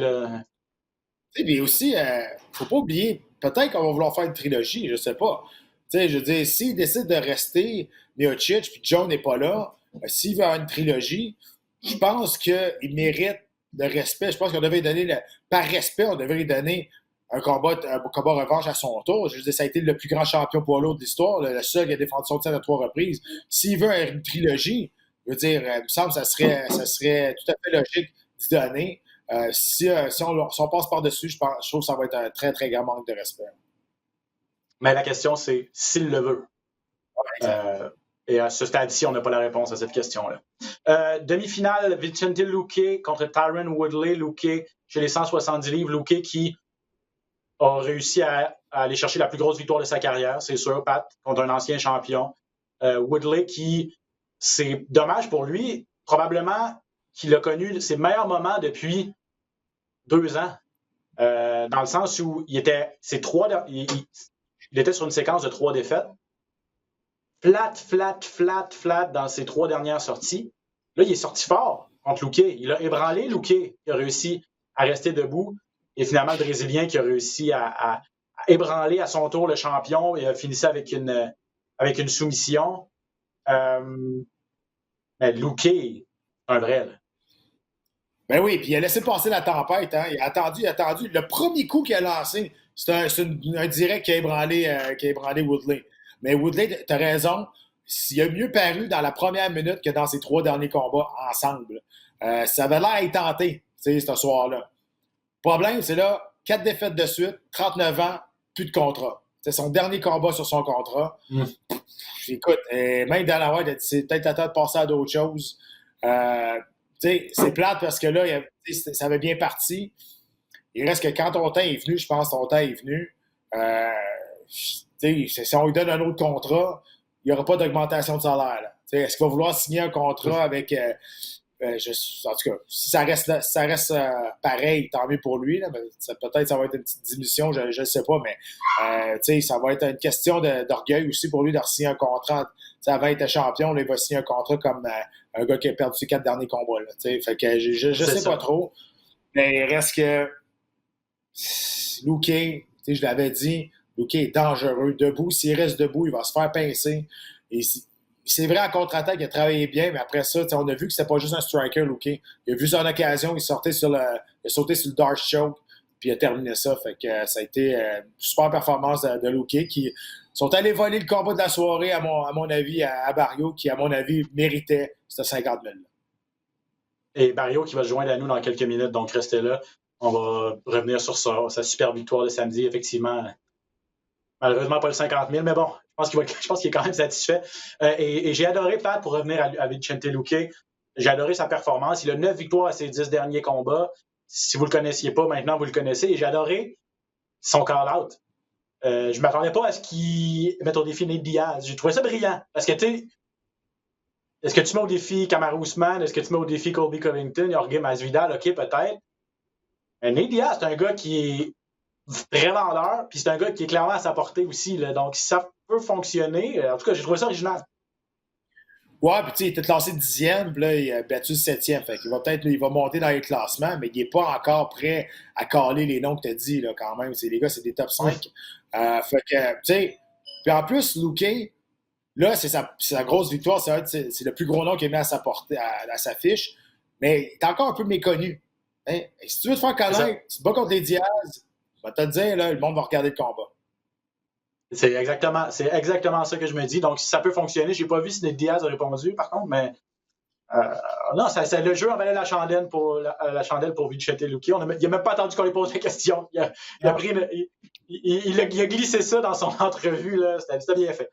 Mais aussi, faut pas oublier, peut-être qu'on va vouloir faire une trilogie, je sais pas. T'sais, je veux dire, s'il décide de rester Miocic puis Jones n'est pas là, s'il veut avoir une trilogie, je pense qu'il mérite le respect. Je pense qu'on devait lui donner, par respect, on devrait lui donner un combat revanche à son tour. Je veux dire, ça a été le plus grand champion poids lourd de l'histoire, le seul qui a défendu son titre à 3 reprises. S'il veut une trilogie, je veux dire, il me semble que ça serait tout à fait logique d'y donner. Si on passe par-dessus, je trouve que ça va être un très, très grand manque de respect. Mais la question, c'est s'il le veut. Et à ce stade-ci, on n'a pas la réponse à cette question-là. Demi-finale, Vicente Luque contre Tyron Woodley. Luque, chez les 170 livres. Luque qui a réussi à aller chercher la plus grosse victoire de sa carrière, c'est sûr, Pat, contre un ancien champion. Woodley qui, c'est dommage pour lui, probablement qu'il a connu ses meilleurs moments depuis 2 ans. Dans le sens où il était sur une séquence de 3 défaites. Flat dans ses 3 dernières sorties. Là, il est sorti fort contre Luque. Il a ébranlé Luque, qui a réussi à rester debout. Et finalement, le Brésilien qui a réussi à ébranler à son tour le champion et a fini ça avec une soumission. Mais Luque, c'est un vrai. Là. Ben oui, puis il a laissé passer la tempête. Hein. Il a attendu. Le premier coup qu'il a lancé, c'est un direct qui a ébranlé Woodley. Mais Woodley, t'as raison, il a mieux paru dans la première minute que dans ses 3 derniers combats ensemble. Ça avait l'air à y tenter, ce soir-là. Le problème, c'est là, 4 défaites de suite, 39 ans, plus de contrat. C'est son dernier combat sur son contrat. Écoute, même Dana White a dit c'est peut-être le temps de passer à d'autres choses. C'est plate parce que là, ça avait bien parti. Il reste que quand ton temps est venu, je pense que ton temps est venu. Si on lui donne un autre contrat, il n'y aura pas d'augmentation de salaire. Là. Est-ce qu'il va vouloir signer un contrat avec... en tout cas, si ça reste pareil, tant mieux pour lui. Là, peut-être ça va être une petite diminution, je ne sais pas, mais ça va être une question d'orgueil aussi pour lui de signer un contrat. Avant d'être champion, là, il va signer un contrat comme un gars qui a perdu ses 4 derniers combats. Là, fait que je sais pas trop. Mais il reste que Luque, je l'avais dit, Luque est dangereux. Debout, s'il reste debout, il va se faire pincer. Et c'est vrai, en contre-attaque, il a travaillé bien, mais après ça, on a vu que c'était pas juste un striker, Luque. Il a vu son occasion, il a sauté sur le Dark Choke, puis il a terminé ça. Fait que ça a été une super performance de Luque qui sont allés voler le combat de la soirée, à mon avis, à Barrio, qui, à mon avis, méritait ce 50 000 $. Et Barrio qui va se joindre à nous dans quelques minutes, donc restez là. On va revenir sur sa super victoire de samedi, effectivement. Malheureusement, pas le 50 000, mais bon, je pense qu'il est quand même satisfait. Et j'ai adoré, Pat, pour revenir à Vicente Luque, j'ai adoré sa performance. Il a 9 victoires à ses 10 derniers combats. Si vous ne le connaissiez pas, maintenant, vous le connaissez. Et j'ai adoré son call-out. Je ne m'attendais pas à ce qu'il mette au défi Nate Diaz. J'ai trouvé ça brillant. Parce que, est-ce que tu mets au défi Kamaru Usman? Est-ce que tu mets au défi Colby Covington? Jorge Masvidal? OK, peut-être. Mais Nate Diaz, c'est un gars qui très vendeur, puis c'est un gars qui est clairement à sa portée aussi. Là, donc, ça peut fonctionner. En tout cas, j'ai trouvé ça original. Ouais, puis tu sais, il était classé 10e, puis là, il a battu 7e. Fait qu'il va peut-être il va monter dans les classements, mais il n'est pas encore prêt à caler les noms que tu as dit, là, quand même. Les gars, c'est des top 5. Fait que, tu sais, puis en plus, Luque, là, c'est sa grosse victoire. C'est le plus gros nom qu'il a mis à sa portée, à sa fiche, mais il est encore un peu méconnu. Hein? Et si tu veux te faire connaître, tu te bats contre les Diaz, je vais te dire, là, le monde va regarder le combat. C'est exactement ça que je me dis. Donc, si ça peut fonctionner, j'ai pas vu si Nate Diaz a répondu, par contre, mais non, le jeu en valait la chandelle pour Vicente Luque. Il n'a même pas attendu qu'on lui pose la question. Il a glissé ça dans son entrevue. Là. C'était bien fait.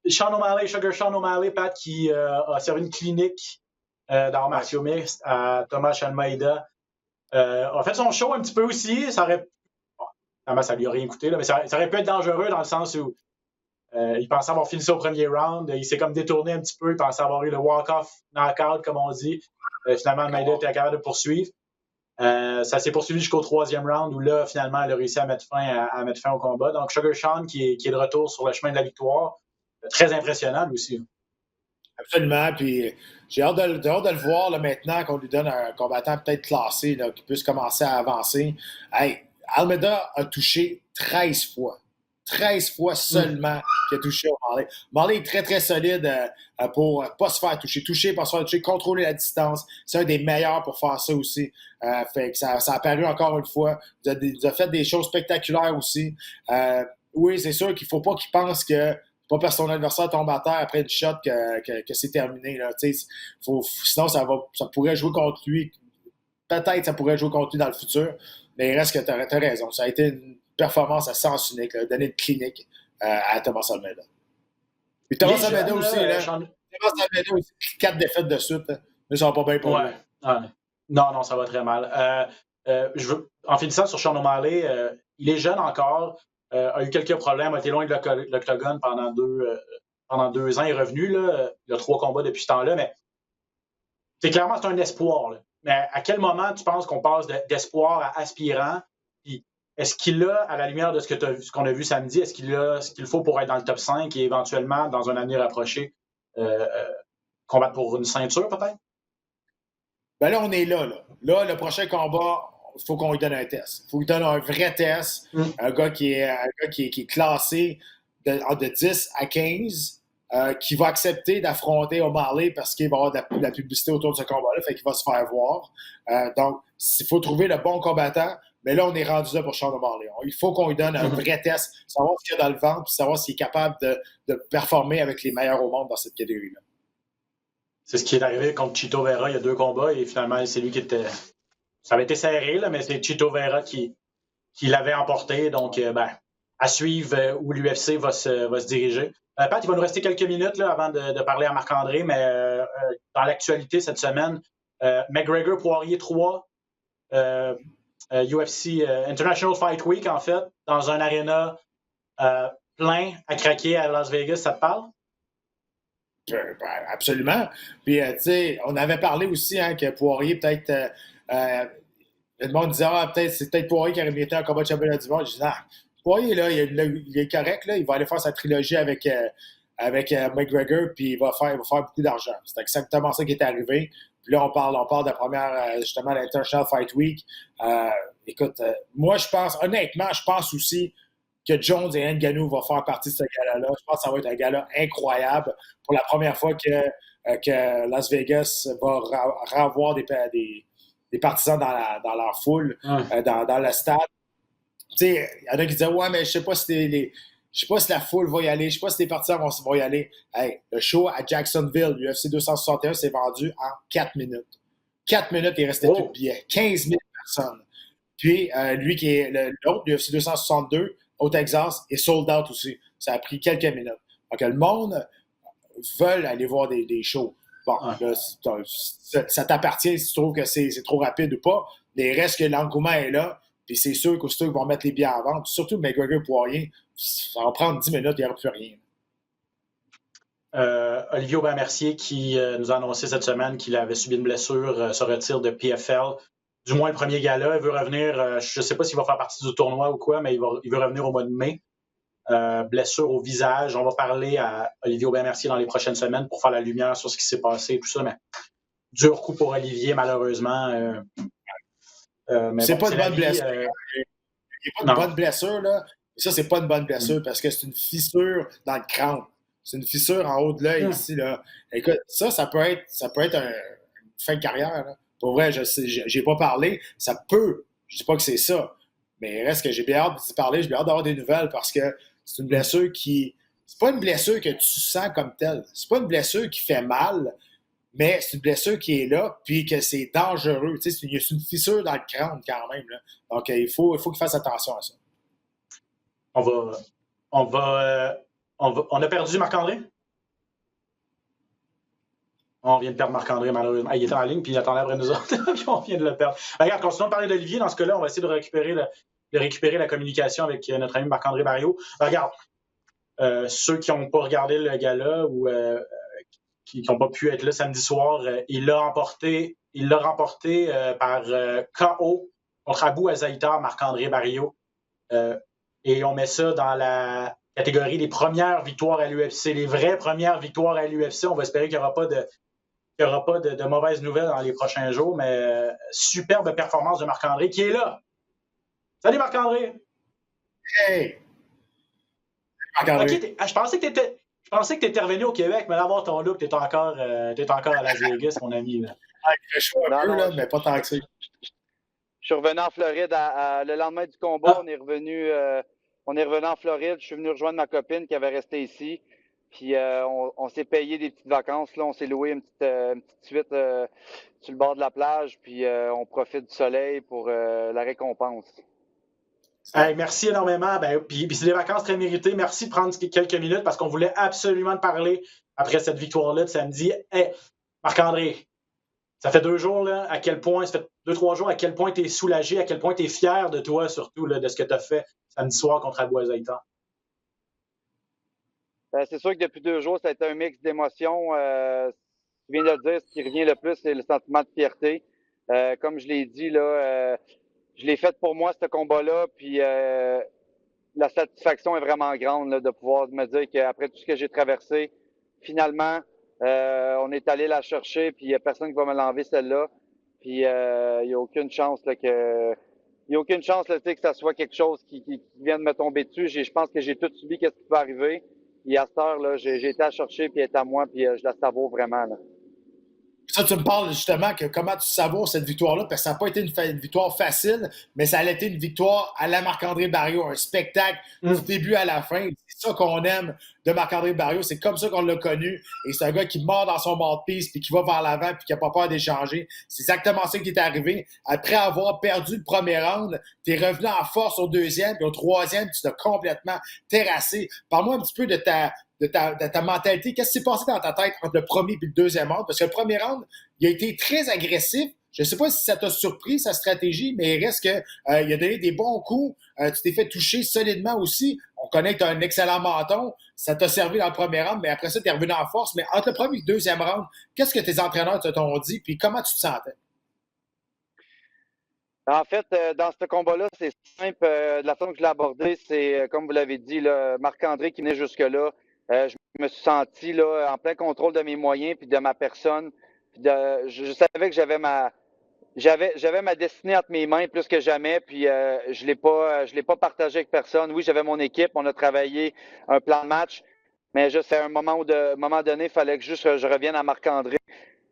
Sugar Sean O'Malley, Pat, qui a servi une clinique d'arts martiaux mixtes à Thomas Almeida, a fait son show un petit peu aussi. Ça lui a rien coûté, là, mais ça aurait pu être dangereux dans le sens où il pensait avoir fini ça au premier round. Il s'est comme détourné un petit peu. Il pensait avoir eu le walk-off knockout, comme on dit. Finalement, Almeida était capable de poursuivre. Ça s'est poursuivi jusqu'au 3e round où là, finalement, elle a réussi à mettre fin au combat. Donc, Sugar Sean qui est de retour sur le chemin de la victoire. Très impressionnant, lui aussi. Absolument. Puis j'ai hâte de le voir là, maintenant qu'on lui donne un combattant peut-être classé, là, qui puisse commencer à avancer. Hey, Almeida a touché 13 fois. 13 fois seulement qu'il a touché au Marley. Marley est très, très solide pour ne pas se faire toucher, pas se faire toucher, contrôler la distance. C'est un des meilleurs pour faire ça aussi. Fait que ça a apparu encore une fois. Il a fait des choses spectaculaires aussi. Oui, c'est sûr qu'il ne faut pas qu'il pense que pas parce que son adversaire tombe à terre après une shot que c'est terminé. Là. Sinon, ça pourrait jouer contre lui. Peut-être ça pourrait jouer contre lui dans le futur. Mais il reste que tu as raison. Ça a été une performance à sens unique, là, donner une clinique à Thomas Almeida. Puis Thomas Almeida aussi, Thomas Almeida aussi, 4 défaites de suite. Là. Mais ça va pas bien pour lui. Non, ça va très mal. En finissant sur Sean O'Malley, il est jeune encore, a eu quelques problèmes, a été loin de l'octogone pendant 2 ans. Il est revenu, là, il a 3 combats depuis ce temps-là, mais clairement, c'est un espoir. Là. Mais à quel moment tu penses qu'on passe d'espoir à aspirant? Puis est-ce qu'il a, à la lumière de ce qu'on a vu samedi, est-ce qu'il a ce qu'il faut pour être dans le top 5 et éventuellement, dans un avenir approché, combattre pour une ceinture, peut-être? Ben là, on est là. Là, le prochain combat, il faut qu'on lui donne un test. Il faut lui donner un vrai test. Un gars qui est classé de 10 à 15. Qui va accepter d'affronter O'Malley parce qu'il va y avoir de la publicité autour de ce combat-là, fait qu'il va se faire voir. Donc, il faut trouver le bon combattant, mais là, on est rendu là pour Sean O'Malley. Il faut qu'on lui donne un vrai test, savoir ce qu'il y a dans le ventre, puis savoir s'il est capable de performer avec les meilleurs au monde dans cette catégorie-là. C'est ce qui est arrivé contre Chito Vera il y a 2 combats, et finalement, c'est lui qui était... Ça avait été serré, là, mais c'est Chito Vera qui l'avait emporté, donc à suivre où l'UFC va se diriger. Pat, il va nous rester quelques minutes là, avant de parler à Marc-André, mais dans l'actualité cette semaine, McGregor Poirier 3, UFC International Fight Week, en fait, dans un aréna plein à craquer à Las Vegas, ça te parle? Absolument. Puis, tu sais, on avait parlé aussi que Poirier, peut-être, le monde disait, c'est peut-être Poirier qui aurait mérité un combat de championnat du monde. Je dis, non. Poirier, là, il est correct. Là, il va aller faire sa trilogie avec McGregor, puis il va faire beaucoup d'argent. C'est exactement ça qui est arrivé. Puis là, on parle de la première, justement, l'International Fight Week. Écoute, moi, honnêtement, je pense aussi que Jones et Ngannou vont faire partie de ce gala-là. Je pense que ça va être un gala incroyable pour la première fois que Las Vegas va revoir des partisans dans leur foule, dans le stade. Tu sais, il y en a qui disaient, ouais, mais je sais pas si la foule va y aller, je sais pas si les partisans vont y aller. Hey, le show à Jacksonville, l'UFC 261, s'est vendu en 4 minutes. 4 minutes, il restait plus de billets. 15 000 personnes. Puis, lui qui est l'autre, l'UFC 262, au Texas, est sold out aussi. Ça a pris quelques minutes. Donc, le monde veut aller voir des shows. Bon, là, ça t'appartient si tu trouves que c'est trop rapide ou pas. Mais il reste que l'engouement est là. Puis c'est sûr qu'aussitôt qu'ils vont mettre les billets en vente, surtout McGregor Poirier, ça va prendre 10 minutes, il n'y aura plus rien. Olivier Aubin-Mercier qui nous a annoncé cette semaine qu'il avait subi une blessure, se retire de PFL du moins le premier gala. Il veut revenir, je ne sais pas s'il va faire partie du tournoi ou quoi, mais il veut revenir au mois de mai. Blessure au visage. On va parler à Olivier Aubin-Mercier dans les prochaines semaines pour faire la lumière sur ce qui s'est passé et tout ça. Mais dur coup pour Olivier, malheureusement. Mais c'est bon, pas une bonne vie, blessure. Il n'y a pas une bonne blessure, là. Ça, c'est pas une bonne blessure parce que c'est une fissure dans le crâne. C'est une fissure en haut de l'œil ici, là. Écoute, ça peut être une fin de carrière, là. Pour vrai, j'ai pas parlé. Ça peut. Je dis pas que c'est ça. Mais il reste que j'ai bien hâte d'y parler. J'ai bien hâte d'avoir des nouvelles parce que c'est une blessure qui... C'est pas une blessure que tu sens comme telle. C'est pas une blessure qui fait mal, mais c'est une blessure qui est là puis que c'est dangereux. Tu sais, il y a une fissure dans le crâne quand même, là. Donc, il faut qu'il fasse attention à ça. On a perdu Marc-André? On vient de perdre Marc-André, malheureusement. Il était en ligne, puis il attendait après nous autres, puis on vient de le perdre. Regarde, continuons de parler d'Olivier. Dans ce cas-là, on va essayer de récupérer la communication avec notre ami Marc-André Barriault. Regarde, ceux qui n'ont pas regardé le gala ou qui n'ont pas pu être là samedi soir, il l'a remporté par KO contre Abou Azaïtar, Marc-André Barriault. Et on met ça dans la catégorie des premières victoires à l'UFC, les vraies premières victoires à l'UFC. On va espérer qu'il n'y aura pas de mauvaises nouvelles dans les prochains jours, mais superbe performance de Marc-André qui est là. Salut Marc-André! Hey! Marc-André. Okay, je pensais que tu étais revenu au Québec, mais là, voir ton look, tu es encore à Las Vegas, mon ami. Là. Je suis un peu, là, mais pas tant que ça. Je suis revenu en Floride le lendemain du combat. On est revenu en Floride. Je suis venu rejoindre ma copine qui avait resté ici. Puis on s'est payé des petites vacances. Là, on s'est loué une petite suite sur le bord de la plage. Puis on profite du soleil pour la récompense. Hey, merci énormément. Puis c'est des vacances très méritées. Merci de prendre quelques minutes parce qu'on voulait absolument te parler après cette victoire-là de samedi. Hey, Marc-André, ça fait 2 jours, là, ça fait 2-3 jours, à quel point tu es soulagé, à quel point tu es fier de toi, surtout, là, de ce que tu as fait samedi soir contre Abou Azaïtar. C'est sûr que depuis 2 jours, ça a été un mix d'émotions. Tu viens de le dire, ce qui revient le plus, c'est le sentiment de fierté. Comme je l'ai dit, là, je l'ai fait pour moi, ce combat-là, puis la satisfaction est vraiment grande là, de pouvoir me dire qu'après tout ce que j'ai traversé, finalement, on est allé la chercher, puis il n'y a personne qui va me l'enlever, celle-là. Puis il n'y a aucune chance là, que ça soit quelque chose qui vienne me tomber dessus. Je pense que j'ai tout subi, qu'est-ce qui peut arriver. Puis à cette heure, là, j'ai été à la chercher, puis elle est à moi, puis je la savoure vraiment. Là. Ça, tu me parles justement que comment tu savoures cette victoire-là, parce que ça n'a pas été une victoire facile, mais ça a été une victoire à la Marc-André Barriault, un spectacle du début à la fin. C'est ça qu'on aime de Marc-André Barriault, c'est comme ça qu'on l'a connu. Et c'est un gars qui mord dans son mouthpiece, puis qui va vers l'avant, puis qui n'a pas peur d'échanger. C'est exactement ça qui est arrivé. Après avoir perdu le premier round, tu es revenu en force au deuxième, puis au troisième, tu t'as complètement terrassé. Parle-moi un petit peu de ta mentalité. Qu'est-ce qui s'est passé dans ta tête entre le premier et le deuxième round? Parce que le premier round, il a été très agressif. Je ne sais pas si ça t'a surpris, sa stratégie, mais il reste qu'il a donné des bons coups. Tu t'es fait toucher solidement aussi. On connaît que tu as un excellent menton. Ça t'a servi dans le premier round, mais après ça, tu es revenu en force. Mais entre le premier et le deuxième round, qu'est-ce que tes entraîneurs te t'ont dit? Puis comment tu te sentais? En fait, dans ce combat-là, c'est simple. De la façon que je l'ai abordé, c'est, comme vous l'avez dit, là, Marc-André qui venait jusque-là. Je me suis senti là, en plein contrôle de mes moyens puis de ma personne. Je savais que j'avais ma destinée entre mes mains plus que jamais, puis je l'ai pas partagé avec personne. Oui, j'avais mon équipe, on a travaillé un plan de match, mais juste à un moment donné, il fallait que je revienne à Marc-André.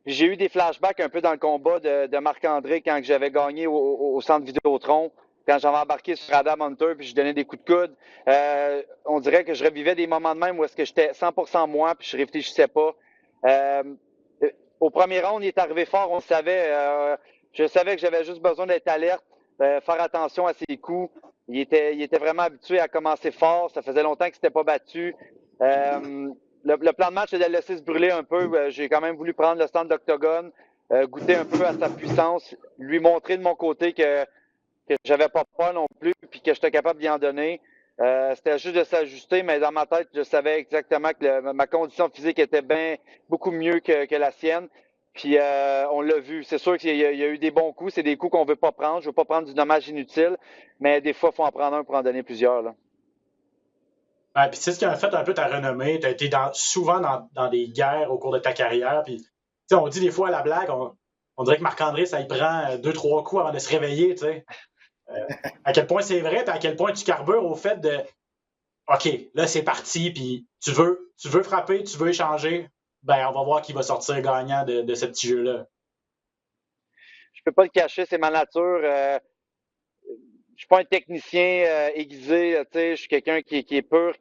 J'ai eu des flashbacks un peu dans le combat de Marc-André quand j'avais gagné au centre Vidéotron. Quand j'avais embarqué sur Adam Hunter puis je donnais des coups de coude, on dirait que je revivais des moments de même où est-ce que j'étais 100% moi puis je réfléchissais pas. Au premier round, il est arrivé fort, on le savait. Je savais que j'avais juste besoin d'être alerte, faire attention à ses coups. Il était vraiment habitué à commencer fort. Ça faisait longtemps qu'il s'était pas battu. Le plan de match, c'est de le laisser se brûler un peu. J'ai quand même voulu prendre le stand d'octogone, goûter un peu à sa puissance, lui montrer de mon côté que j'avais pas peur non plus, puis que j'étais capable d'y en donner. C'était juste de s'ajuster, mais dans ma tête, je savais exactement que ma condition physique était beaucoup mieux que la sienne. Puis on l'a vu. C'est sûr qu'il y a eu des bons coups. C'est des coups qu'on veut pas prendre. Je veux pas prendre du dommage inutile, mais des fois, il faut en prendre un pour en donner plusieurs. Là. Ouais, puis c'est ce qui a fait un peu ta renommée. Tu as été souvent dans des guerres au cours de ta carrière. Puis, on dit des fois à la blague, on dirait que Marc-André, ça y prend 2-3 coups avant de se réveiller. À quel point c'est vrai, puis à quel point tu carbures au fait de OK, là, c'est parti, puis tu veux frapper, tu veux échanger, ben on va voir qui va sortir gagnant de ce petit jeu-là. Je peux pas le cacher, c'est ma nature. Je suis pas un technicien aiguisé, je suis quelqu'un qui est pur,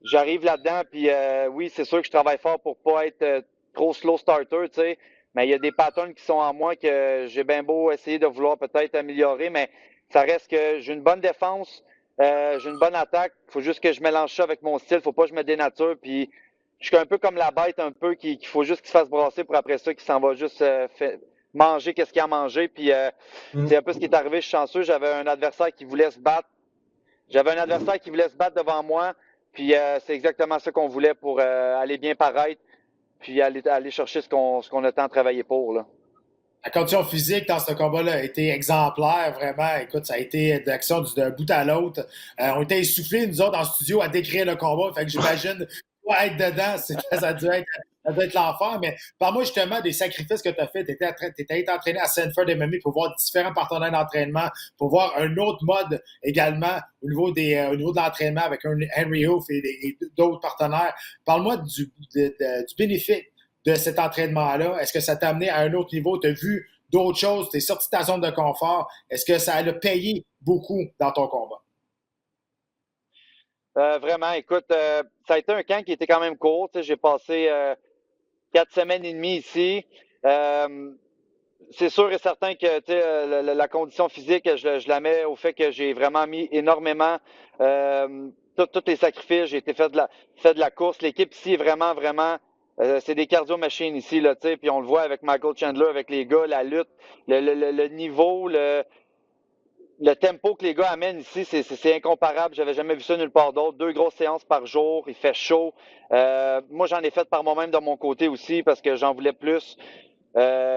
j'arrive là-dedans, puis oui, c'est sûr que je travaille fort pour pas être trop slow starter, mais il y a des patterns qui sont en moi que j'ai bien beau essayer de vouloir peut-être améliorer, mais ça reste que j'ai une bonne défense, j'ai une bonne attaque, il faut juste que je mélange ça avec mon style, faut pas que je me dénature, puis je suis un peu comme la bête, un peu, qu'il faut juste qu'il se fasse brasser pour après ça, qu'il s'en va juste manger qu'est-ce qu'il a mangé, puis c'est un peu ce qui est arrivé, je suis chanceux, j'avais un adversaire qui voulait se battre, devant moi, puis c'est exactement ça qu'on voulait pour aller bien paraître, puis aller chercher ce qu'on a tant travaillé pour, là. La condition physique dans ce combat-là a été exemplaire, vraiment. Écoute, ça a été d'action d'un bout à l'autre. On était essoufflés, nous autres, en studio, à décrire le combat. Fait que j'imagine, toi, être dedans, ça a dû être l'enfer. Mais parle-moi justement des sacrifices que tu as fait. Tu étais entraîné à Sanford MMA pour voir différents partenaires d'entraînement, pour voir un autre mode également au niveau de l'entraînement avec un Henry Hoof et d'autres partenaires. Parle-moi du bénéfice de cet entraînement-là? Est-ce que ça t'a amené à un autre niveau? Tu as vu d'autres choses? Tu es sorti de ta zone de confort? Est-ce que ça a payé beaucoup dans ton combat? Vraiment, écoute, ça a été un camp qui était quand même court. J'ai passé 4 semaines et demie ici. C'est sûr et certain que la condition physique, je la mets au fait que j'ai vraiment mis énormément tous les sacrifices. J'ai été fait de la course. L'équipe ici est vraiment, vraiment... c'est des cardio-machines ici, là, puis on le voit avec Michael Chandler, avec les gars, la lutte, le niveau, le tempo que les gars amènent ici, c'est incomparable. J'avais jamais vu ça nulle part d'autre. 2 grosses séances par jour, il fait chaud. Moi, j'en ai fait par moi-même de mon côté aussi parce que j'en voulais plus.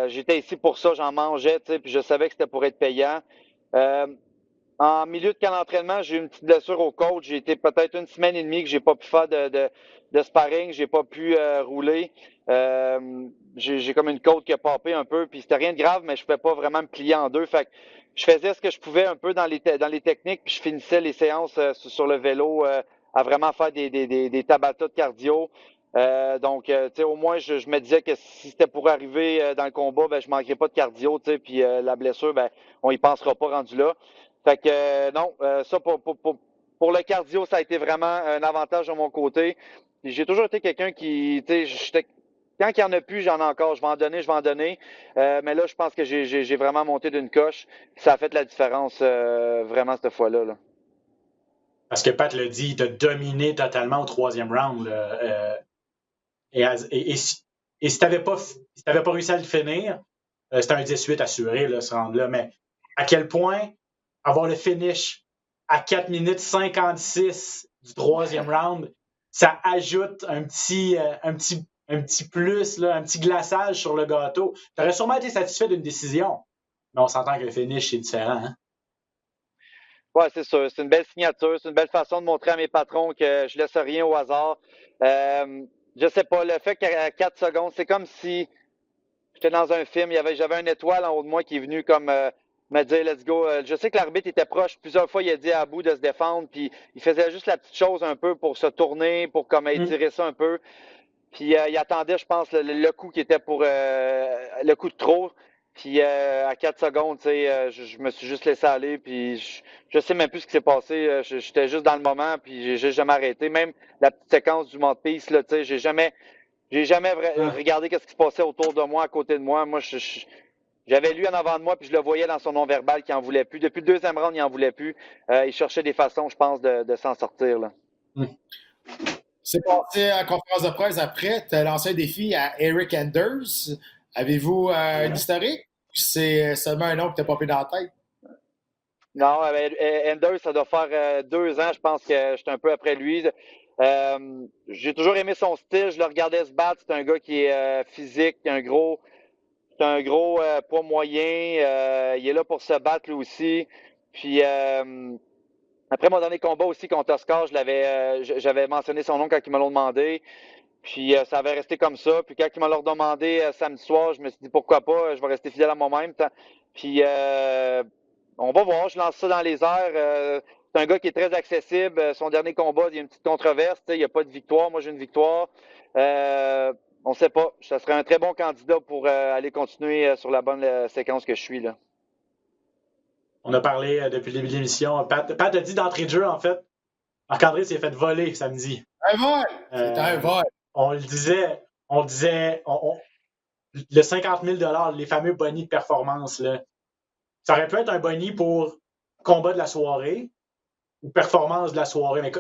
J'étais ici pour ça, j'en mangeais, puis je savais que c'était pour être payant. En milieu de camp d'entraînement, j'ai eu une petite blessure au côte. J'ai été peut-être 1 semaine et demie que j'ai pas pu faire de sparring, j'ai pas pu rouler. J'ai comme une côte qui a popé un peu, puis c'était rien de grave, mais je pouvais pas vraiment me plier en deux. Fait que je faisais ce que je pouvais un peu dans les techniques, puis je finissais les séances sur le vélo à vraiment faire des tabatas de cardio. Donc, au moins, je me disais que si c'était pour arriver dans le combat, ben je manquerais pas de cardio, puis la blessure, ben on y pensera pas rendu là. Fait que non, ça pour le cardio, ça a été vraiment un avantage de mon côté. J'ai toujours été quelqu'un qui, quand il n'y en a plus, j'en ai encore. Je vais en donner. Mais là, je pense que j'ai vraiment monté d'une coche. Ça a fait la différence vraiment cette fois-là. Là. Parce que Pat l'a dit, il t'a dominé totalement au 3e round. Et si tu n'avais pas réussi à le finir, c'était un 18 assuré, là, ce round-là. Mais à quel point avoir le finish à 4 minutes 56 du 3e round, ça ajoute un petit plus, là, un petit glaçage sur le gâteau. Tu aurais sûrement été satisfait d'une décision, mais on s'entend que le finish, c'est différent. Hein? Oui, c'est sûr. C'est une belle signature. C'est une belle façon de montrer à mes patrons que je laisse rien au hasard. Je sais pas, le fait qu'à 4 secondes, c'est comme si j'étais dans un film, j'avais une étoile en haut de moi qui est venue comme me dire let's go. Je sais que l'arbitre était proche. Plusieurs fois, il a dit à Abou de se défendre, puis il faisait juste la petite chose un peu pour se tourner, pour comme étirer ça un peu. Puis il attendait, je pense, le coup qui était pour le coup de trop. Puis à 4 secondes, je me suis juste laissé aller. Puis je sais même plus ce qui s'est passé. J'étais juste dans le moment, puis j'ai jamais arrêté. Même la petite séquence du mouthpiece, là, j'ai jamais regardé ce qui se passait autour de moi, à côté de moi. Moi, j'avais lui en avant de moi, puis je le voyais dans son non-verbal qu'il en voulait plus. Depuis le 2e round, il en voulait plus. Il cherchait des façons, je pense, de s'en sortir. Là. C'est passé en conférence de presse après. Tu as lancé un défi à Eric Anders. Avez-vous un historique? C'est seulement un nom que tu as popé dans la tête? Non, Ender, ça doit faire 2 ans, je pense que j'étais un peu après lui. J'ai toujours aimé son style, je le regardais se battre. C'est un gars qui est physique, qui a c'est un gros poids moyen. Il est là pour se battre lui aussi. Puis après mon dernier combat aussi contre Oscar, j'avais mentionné son nom quand ils me l'ont demandé. Puis ça avait resté comme ça. Puis quand ils me l'ont demandé samedi soir, je me suis dit pourquoi pas, je vais rester fidèle à moi-même. Puis on va voir, je lance ça dans les airs. C'est un gars qui est très accessible. Son dernier combat, il y a une petite controverse. Il n'y a pas de victoire. Moi, j'ai une victoire. On ne sait pas. Ça serait un très bon candidat pour aller continuer sur la bonne séquence que je suis là. On a parlé depuis le début de l'émission. Pat a dit d'entrée de jeu, en fait, Marc-André s'est fait voler samedi. Un vol! C'est un vol. On le disait, le 50 000 $, les fameux bonnies de performance, là, ça aurait pu être un boni pour combat de la soirée ou performance de la soirée. Mais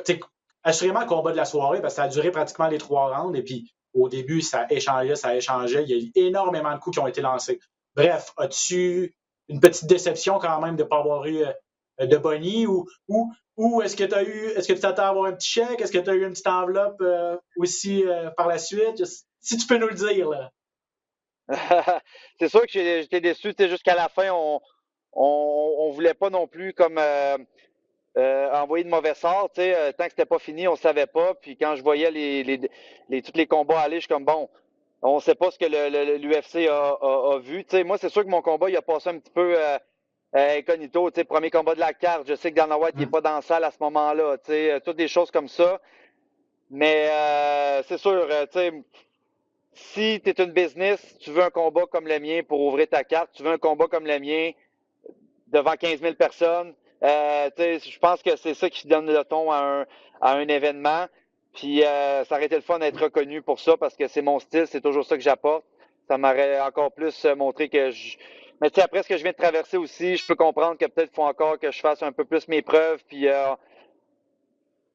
assurément, combat de la soirée, parce que ça a duré pratiquement les 3 rounds. Et puis, au début, ça échangeait. Il y a eu énormément de coups qui ont été lancés. Bref, as-tu une petite déception quand même de ne pas avoir eu de boni ou est-ce que tu t'attends à avoir un petit chèque? Est-ce que tu as eu une petite enveloppe aussi par la suite? Si tu peux nous le dire, là. C'est sûr que j'étais déçu. Jusqu'à la fin, on voulait pas non plus comme envoyer de mauvais sorts. Tant que c'était pas fini, on savait pas. Puis quand je voyais tous les combats aller, je suis comme bon, on sait pas ce que l'UFC a vu. Moi, c'est sûr que mon combat, il a passé un petit peu incognito. Premier combat de la carte. Je sais que Dana White n'est pas dans la salle à ce moment-là. Toutes des choses comme ça. Mais c'est sûr, si tu es une business, tu veux un combat comme le mien pour ouvrir ta carte, tu veux un combat comme le mien devant 15 000 personnes, je pense que c'est ça qui donne le ton à un événement. Puis ça aurait été le fun d'être reconnu pour ça parce que c'est mon style, c'est toujours ça que j'apporte. Ça m'aurait encore plus montré que Mais après ce que je viens de traverser aussi, je peux comprendre que peut-être il faut encore que je fasse un peu plus mes preuves. Puis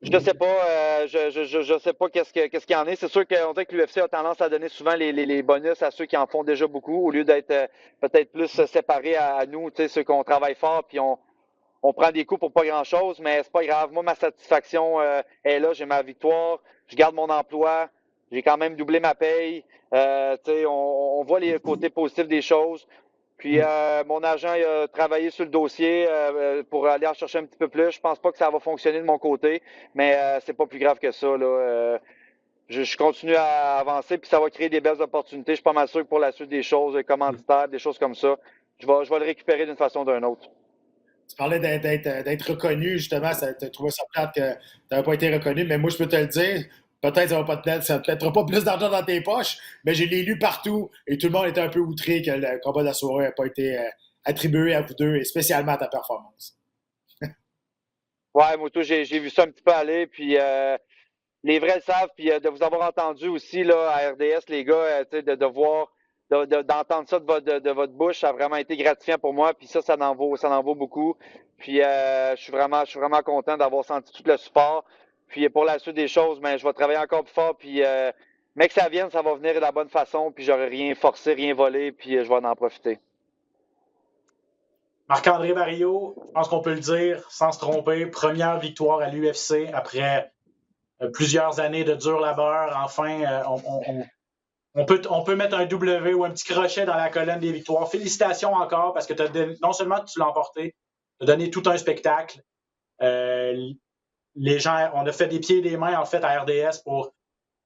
je sais pas, je sais pas qu'est-ce qu'il y en est. C'est sûr qu'on dirait que l'UFC a tendance à donner souvent les bonus à ceux qui en font déjà beaucoup, au lieu d'être peut-être plus séparés à nous, ceux qu'on travaille fort, puis on prend des coups pour pas grand-chose, mais c'est pas grave. Moi, ma satisfaction est là, j'ai ma victoire, je garde mon emploi, j'ai quand même doublé ma paye. On voit les côtés positifs des choses. Puis mon agent il a travaillé sur le dossier pour aller en chercher un petit peu plus. Je pense pas que ça va fonctionner de mon côté, mais c'est pas plus grave que ça. Là. Je continue à avancer, puis ça va créer des belles opportunités. Je suis pas mal sûr que pour la suite des choses, commanditaires, des choses comme ça, je vais le récupérer d'une façon ou d'une autre. Tu parlais d'être reconnu, justement, tu as trouvé ça plate que tu n'avais pas été reconnu, mais moi, je peux te le dire, peut-être ça ne te mettra pas plus d'argent dans tes poches, mais je l'ai lu partout et tout le monde était un peu outré que le combat de la soirée n'a pas été attribué à vous deux et spécialement à ta performance. Ouais, moi, tout, j'ai vu ça un petit peu aller, puis les vrais le savent, puis de vous avoir entendu aussi là, à RDS, les gars, d'entendre ça de votre bouche, ça a vraiment été gratifiant pour moi. Puis ça en vaut beaucoup. Puis je suis vraiment content d'avoir senti tout le support. Puis pour la suite des choses, je vais travailler encore plus fort. Puis mais que ça vienne, ça va venir de la bonne façon. Puis j'aurai rien forcé, rien volé. Puis je vais en profiter. Marc-André Barriault, je pense qu'on peut le dire sans se tromper, première victoire à l'UFC après plusieurs années de dur labeur. Enfin, on peut mettre un W ou un petit crochet dans la colonne des victoires. Félicitations encore parce que non seulement tu l'as emporté, tu as donné tout un spectacle. Les gens, on a fait des pieds et des mains en fait à RDS pour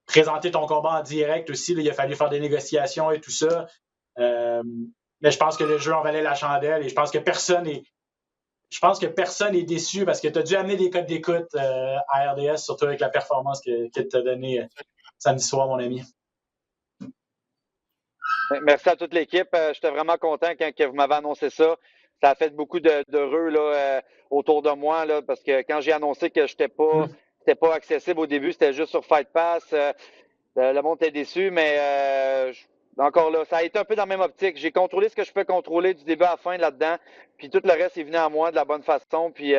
présenter ton combat en direct aussi. Là, il a fallu faire des négociations et tout ça. Mais je pense que le jeu en valait la chandelle et je pense que personne est déçu parce que tu as dû amener des codes d'écoute à RDS, surtout avec la performance que tu as donnée samedi soir, mon ami. Merci à toute l'équipe. J'étais vraiment content quand vous m'avez annoncé ça. Ça a fait beaucoup d'heureux là, autour de moi là, parce que quand j'ai annoncé que c'était pas accessible au début, c'était juste sur Fight Pass. Le monde était déçu, mais encore là, ça a été un peu dans la même optique. J'ai contrôlé ce que je peux contrôler du début à la fin là-dedans. Puis tout le reste est venu à moi de la bonne façon. Puis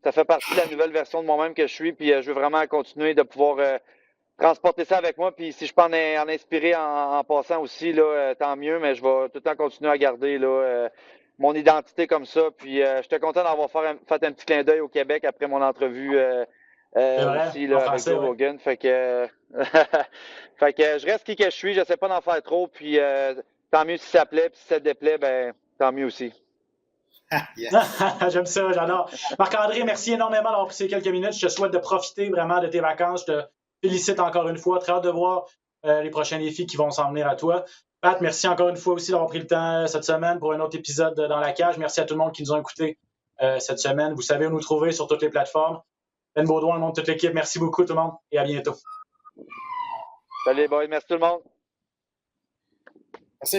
ça fait partie de la nouvelle version de moi-même que je suis. Puis je veux vraiment continuer de pouvoir transporter ça avec moi. Puis si je peux en inspirer en passant aussi, là, tant mieux. Mais je vais tout le temps continuer à garder là, mon identité comme ça. Puis j'étais content d'avoir fait un petit clin d'œil au Québec après mon entrevue aussi là, avec Joe Rogan. Fait que, fait que je reste qui que je suis, j'essaie pas d'en faire trop. Puis tant mieux si ça plaît, puis si ça te déplaît, ben tant mieux aussi. Yes. J'aime ça, j'adore. Marc-André, merci énormément d'avoir pris ces quelques minutes. Je te souhaite de profiter vraiment de tes vacances. Je te félicite encore une fois. Très hâte de voir les prochains défis qui vont s'en venir à toi. Pat, merci encore une fois aussi d'avoir pris le temps cette semaine pour un autre épisode dans la cage. Merci à tout le monde qui nous a écoutés cette semaine. Vous savez où nous trouver sur toutes les plateformes. Ben Baudouin, le nom de toute l'équipe, merci beaucoup tout le monde et à bientôt. Salut les boys, merci tout le monde.